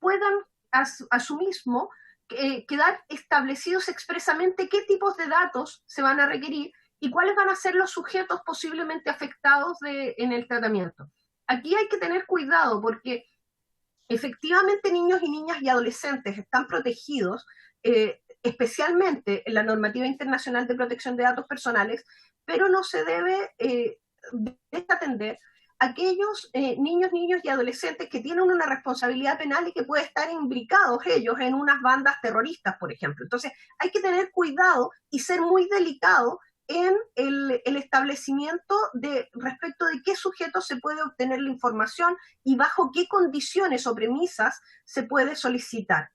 puedan a su mismo quedar establecidos expresamente qué tipos de datos se van a requerir y cuáles van a ser los sujetos posiblemente afectados en el tratamiento. Aquí hay que tener cuidado porque efectivamente niños y niñas y adolescentes están protegidos especialmente en la normativa internacional de protección de datos personales, pero no se debe desatender a aquellos niños y adolescentes que tienen una responsabilidad penal y que pueden estar imbricados ellos en unas bandas terroristas, por ejemplo. Entonces hay que tener cuidado y ser muy delicado en el establecimiento respecto de qué sujetos se puede obtener la información y bajo qué condiciones o premisas se puede solicitar.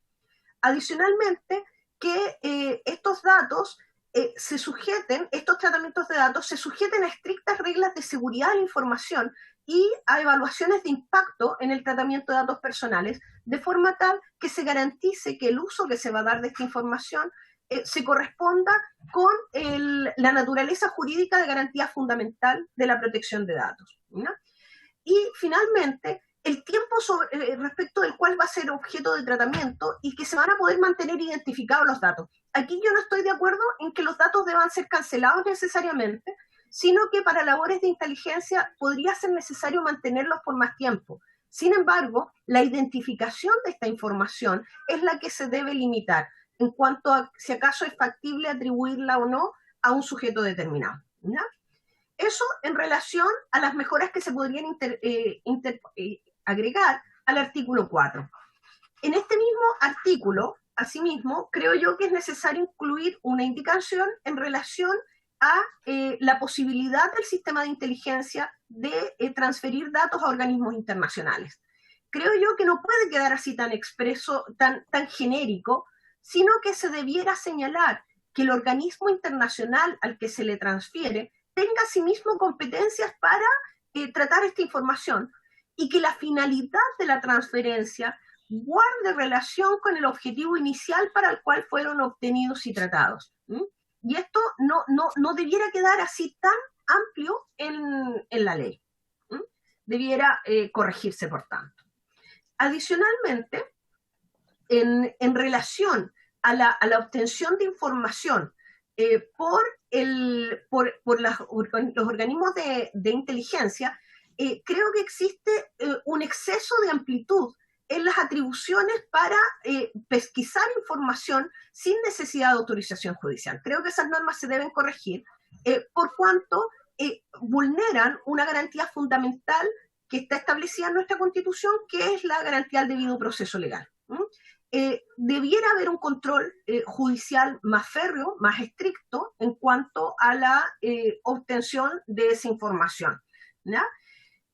Adicionalmente, que estos datos estos tratamientos de datos se sujeten a estrictas reglas de seguridad de la información y a evaluaciones de impacto en el tratamiento de datos personales, de forma tal que se garantice que el uso que se va a dar de esta información se corresponda con la naturaleza jurídica de garantía fundamental de la protección de datos, ¿no? Y finalmente, el tiempo respecto del cual va a ser objeto de tratamiento y que se van a poder mantener identificados los datos. Aquí yo no estoy de acuerdo en que los datos deban ser cancelados necesariamente, sino que para labores de inteligencia podría ser necesario mantenerlos por más tiempo. Sin embargo, la identificación de esta información es la que se debe limitar en cuanto a si acaso es factible atribuirla o no a un sujeto determinado, ¿no? Eso en relación a las mejoras que se podrían agregar al artículo 4. En este mismo artículo, asimismo, creo yo que es necesario incluir una indicación en relación a la posibilidad del sistema de inteligencia de transferir datos a organismos internacionales. Creo yo que no puede quedar así tan expreso, tan genérico, sino que se debiera señalar que el organismo internacional al que se le transfiere tenga asimismo competencias para tratar esta información y que la finalidad de la transferencia guarde relación con el objetivo inicial para el cual fueron obtenidos y tratados. Y esto no debiera quedar así tan amplio en la ley. Debiera corregirse, por tanto. Adicionalmente, en relación a la obtención de información por los organismos de inteligencia, creo que existe un exceso de amplitud en las atribuciones para pesquisar información sin necesidad de autorización judicial. Creo que esas normas se deben corregir por cuanto vulneran una garantía fundamental que está establecida en nuestra Constitución, que es la garantía del debido proceso legal. Debiera haber un control judicial más férreo, más estricto en cuanto a la obtención de esa información, ¿no?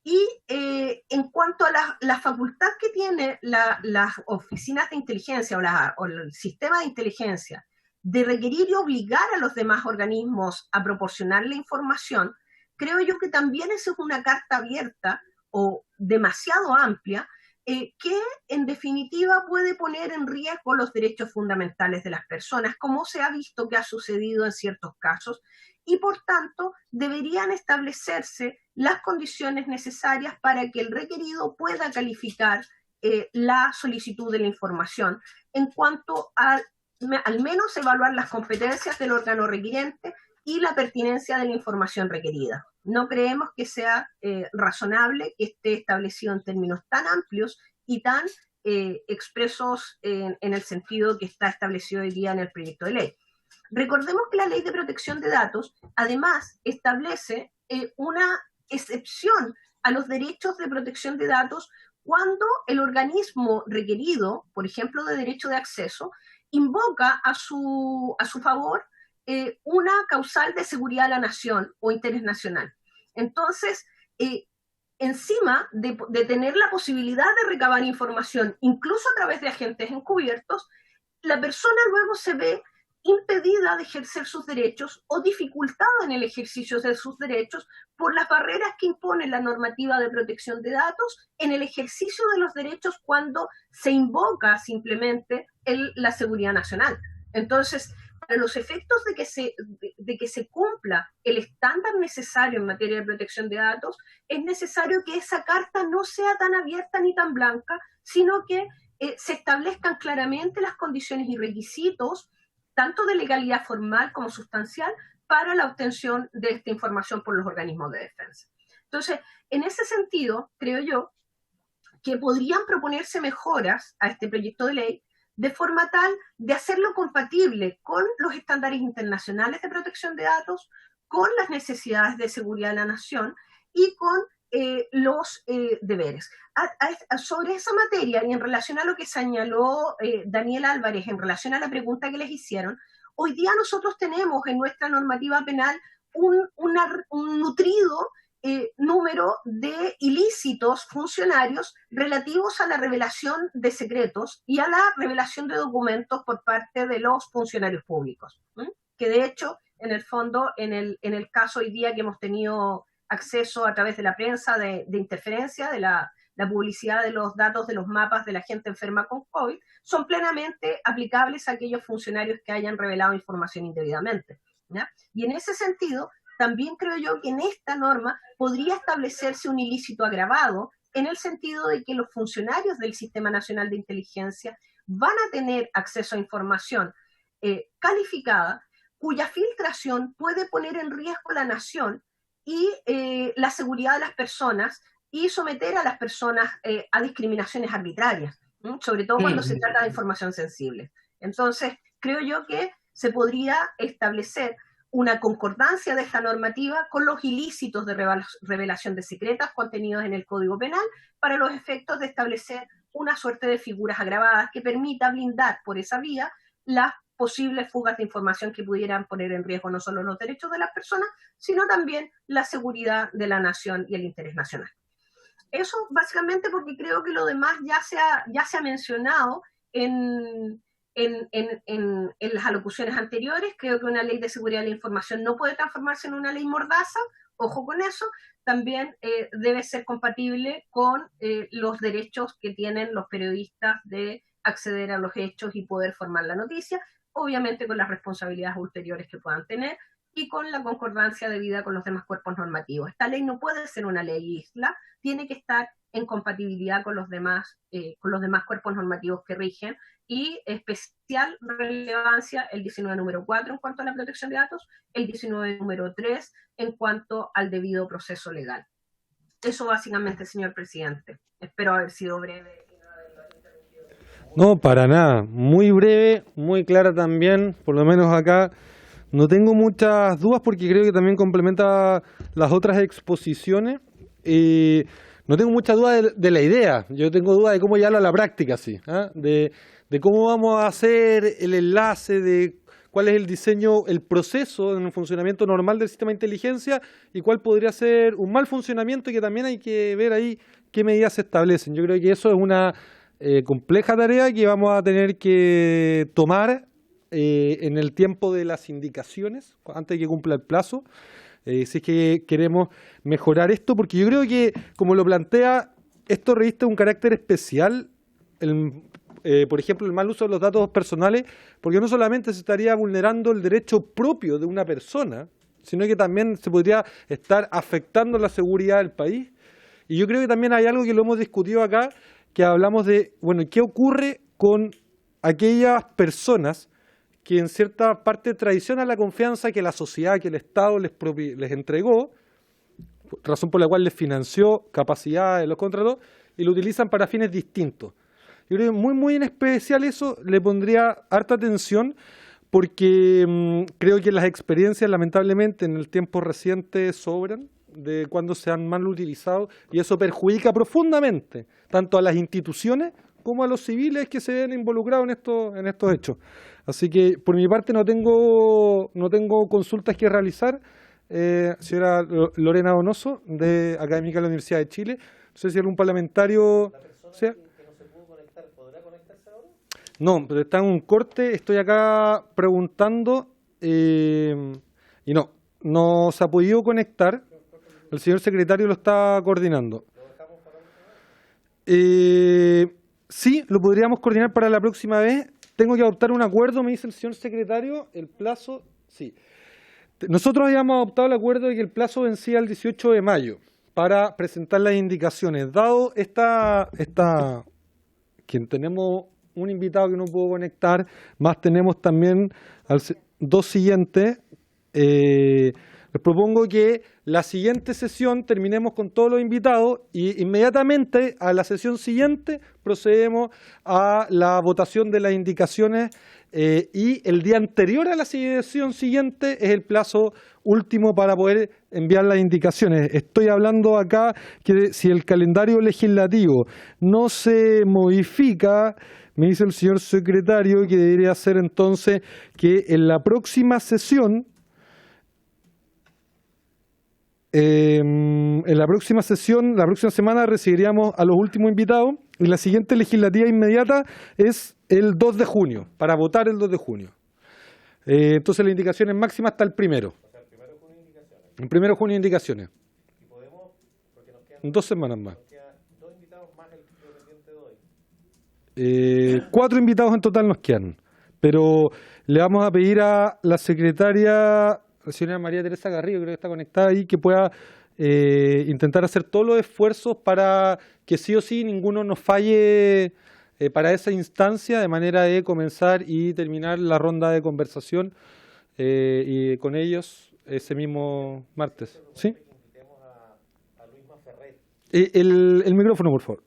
Y en cuanto a la facultad que tiene las oficinas de inteligencia o el sistema de inteligencia de requerir y obligar a los demás organismos a proporcionar la información, creo yo que también esa es una carta abierta o demasiado amplia que en definitiva puede poner en riesgo los derechos fundamentales de las personas, como se ha visto que ha sucedido en ciertos casos, y por tanto deberían establecerse las condiciones necesarias para que el requerido pueda calificar la solicitud de la información en cuanto a al menos evaluar las competencias del órgano requirente y la pertinencia de la información requerida. No creemos que sea razonable que esté establecido en términos tan amplios y tan expresos en el sentido que está establecido hoy día en el proyecto de ley. Recordemos que la Ley de Protección de Datos además establece una excepción a los derechos de protección de datos cuando el organismo requerido, por ejemplo, de derecho de acceso, invoca a su favor una causal de seguridad de la nación o interés nacional. Entonces, encima de tener la posibilidad de recabar información, incluso a través de agentes encubiertos, la persona luego se ve impedida de ejercer sus derechos o dificultada en el ejercicio de sus derechos por las barreras que impone la normativa de protección de datos en el ejercicio de los derechos cuando se invoca simplemente la seguridad nacional. Entonces, para los efectos de que se cumpla el estándar necesario en materia de protección de datos, es necesario que esa carta no sea tan abierta ni tan blanca, sino que se establezcan claramente las condiciones y requisitos tanto de legalidad formal como sustancial, para la obtención de esta información por los organismos de defensa. Entonces, en ese sentido, creo yo que podrían proponerse mejoras a este proyecto de ley de forma tal de hacerlo compatible con los estándares internacionales de protección de datos, con las necesidades de seguridad de la nación y con los deberes. Sobre esa materia y en relación a lo que señaló Daniel Álvarez en relación a la pregunta que les hicieron, hoy día nosotros tenemos en nuestra normativa penal un nutrido número de ilícitos funcionarios relativos a la revelación de secretos y a la revelación de documentos por parte de los funcionarios públicos, que de hecho, en el fondo, en el caso hoy día que hemos tenido acceso a través de la prensa de interferencia, de la publicidad de los datos de los mapas de la gente enferma con COVID, son plenamente aplicables a aquellos funcionarios que hayan revelado información indebidamente, ¿ya? Y en ese sentido, también creo yo que en esta norma podría establecerse un ilícito agravado en el sentido de que los funcionarios del Sistema Nacional de Inteligencia van a tener acceso a información calificada cuya filtración puede poner en riesgo la nación y la seguridad de las personas y someter a las personas a discriminaciones arbitrarias, sobre todo cuando se trata de información sensible. Entonces, creo yo que se podría establecer una concordancia de esta normativa con los ilícitos de revelación de secretas contenidos en el Código Penal para los efectos de establecer una suerte de figuras agravadas que permita blindar por esa vía las posibles fugas de información que pudieran poner en riesgo no solo los derechos de las personas, sino también la seguridad de la nación y el interés nacional. Eso básicamente porque creo que lo demás ya se ha mencionado en las alocuciones anteriores. Creo que una ley de seguridad de la información no puede transformarse en una ley mordaza, ojo con eso, también debe ser compatible con los derechos que tienen los periodistas de acceder a los hechos y poder formar la noticia, obviamente con las responsabilidades ulteriores que puedan tener y con la concordancia debida con los demás cuerpos normativos. Esta ley no puede ser una ley isla, tiene que estar en compatibilidad con los demás cuerpos normativos que rigen, y especial relevancia el 19 número 4 en cuanto a la protección de datos, el 19 número 3 en cuanto al debido proceso legal. Eso básicamente, señor presidente. Espero haber sido breve. No, para nada. Muy breve, muy clara también, por lo menos acá. No tengo muchas dudas porque creo que también complementa las otras exposiciones. No tengo mucha duda de la idea. Yo tengo duda de cómo llevarlo a la práctica, sí. De cómo vamos a hacer el enlace, de cuál es el diseño, el proceso en el funcionamiento normal del sistema de inteligencia y cuál podría ser un mal funcionamiento, y que también hay que ver ahí qué medidas se establecen. Yo creo que eso es una compleja tarea que vamos a tener que tomar en el tiempo de las indicaciones, antes de que cumpla el plazo, si es que queremos mejorar esto, porque yo creo que, como lo plantea esto reviste un carácter especial, por ejemplo, el mal uso de los datos personales, porque no solamente se estaría vulnerando el derecho propio de una persona, sino que también se podría estar afectando la seguridad del país. Y yo creo que también hay algo que lo hemos discutido acá, que hablamos de, bueno, ¿qué ocurre con aquellas personas que en cierta parte traicionan la confianza que la sociedad, que el Estado les entregó, razón por la cual les financió capacidades, los contrató, y lo utilizan para fines distintos? Yo creo que muy en especial eso le pondría harta atención, porque creo que las experiencias lamentablemente en el tiempo reciente sobran de cuando se han mal utilizado, y eso perjudica profundamente tanto a las instituciones como a los civiles que se ven involucrados en estos hechos. Así que por mi parte no tengo consultas que realizar. Señora Lorena Donoso, académica de la Universidad de Chile, no sé si algún parlamentario... No, pero está en un corte, estoy acá preguntando y no se ha podido conectar. El señor secretario lo está coordinando. Sí, lo podríamos coordinar para la próxima vez. Tengo que adoptar un acuerdo, me dice el señor secretario, el plazo, sí. Nosotros habíamos adoptado el acuerdo de que el plazo vencía el 18 de mayo para presentar las indicaciones. Dado quien tenemos un invitado que no pudo conectar, más tenemos también dos siguientes, les propongo que la siguiente sesión terminemos con todos los invitados y inmediatamente a la sesión siguiente procedemos a la votación de las indicaciones y el día anterior a la sesión siguiente es el plazo último para poder enviar las indicaciones. Estoy hablando acá que si el calendario legislativo no se modifica, me dice el señor secretario que debería ser entonces que en la próxima sesión, la próxima semana recibiríamos a los últimos invitados y la siguiente legislativa inmediata es el 2 de junio, para votar el 2 de junio. Entonces la indicación es máxima hasta el primero. O sea, el 1 de junio indicaciones. El 1 de junio indicaciones. Y podemos, porque nos quedan 2 semanas más. Nos quedan 2 invitados más el pendiente de hoy. 4 invitados en total nos quedan. Pero le vamos a pedir a la secretaria, la señora María Teresa Garrido, creo que está conectada ahí, que pueda intentar hacer todos los esfuerzos para que sí o sí ninguno nos falle para esa instancia, de manera de comenzar y terminar la ronda de conversación y con ellos ese mismo martes. ¿Sí? El micrófono, por favor.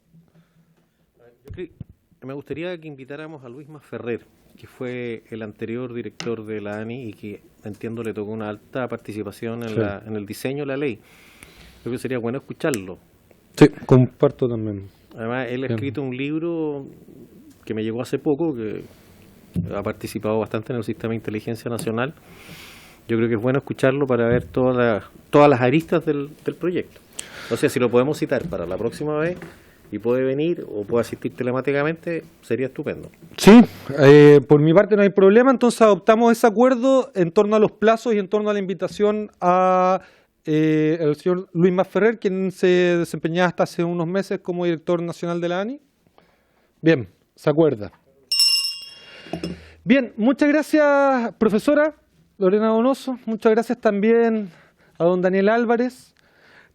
Me gustaría que invitáramos a Luis Masferrer, que fue el anterior director de la ANI y que, entiendo, le tocó una alta participación en el diseño de la ley. Creo que sería bueno escucharlo. Sí, comparto también. Además, él ha escrito un libro que me llegó hace poco, que ha participado bastante en el sistema de inteligencia nacional. Yo creo que es bueno escucharlo para ver todas las aristas del proyecto. O sea, si lo podemos citar para la próxima vez y puede venir o puede asistir telemáticamente, sería estupendo. Sí, por mi parte no hay problema, entonces adoptamos ese acuerdo en torno a los plazos y en torno a la invitación a el señor Luis Masferrer, quien se desempeñaba hasta hace unos meses como director nacional de la ANI. Bien, se acuerda. Bien, muchas gracias, profesora Lorena Donoso, muchas gracias también a don Daniel Álvarez,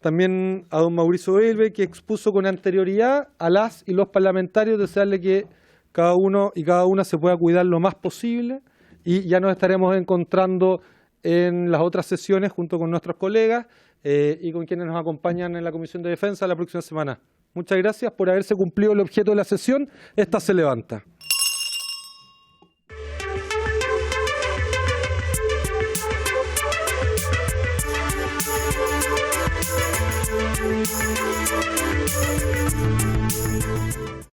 también a don Mauricio Elbe, que expuso con anterioridad a las y los parlamentarios, desearle que cada uno y cada una se pueda cuidar lo más posible y ya nos estaremos encontrando en las otras sesiones junto con nuestros colegas y con quienes nos acompañan en la Comisión de Defensa la próxima semana. Muchas gracias por haberse cumplido el objeto de la sesión. Esta se levanta.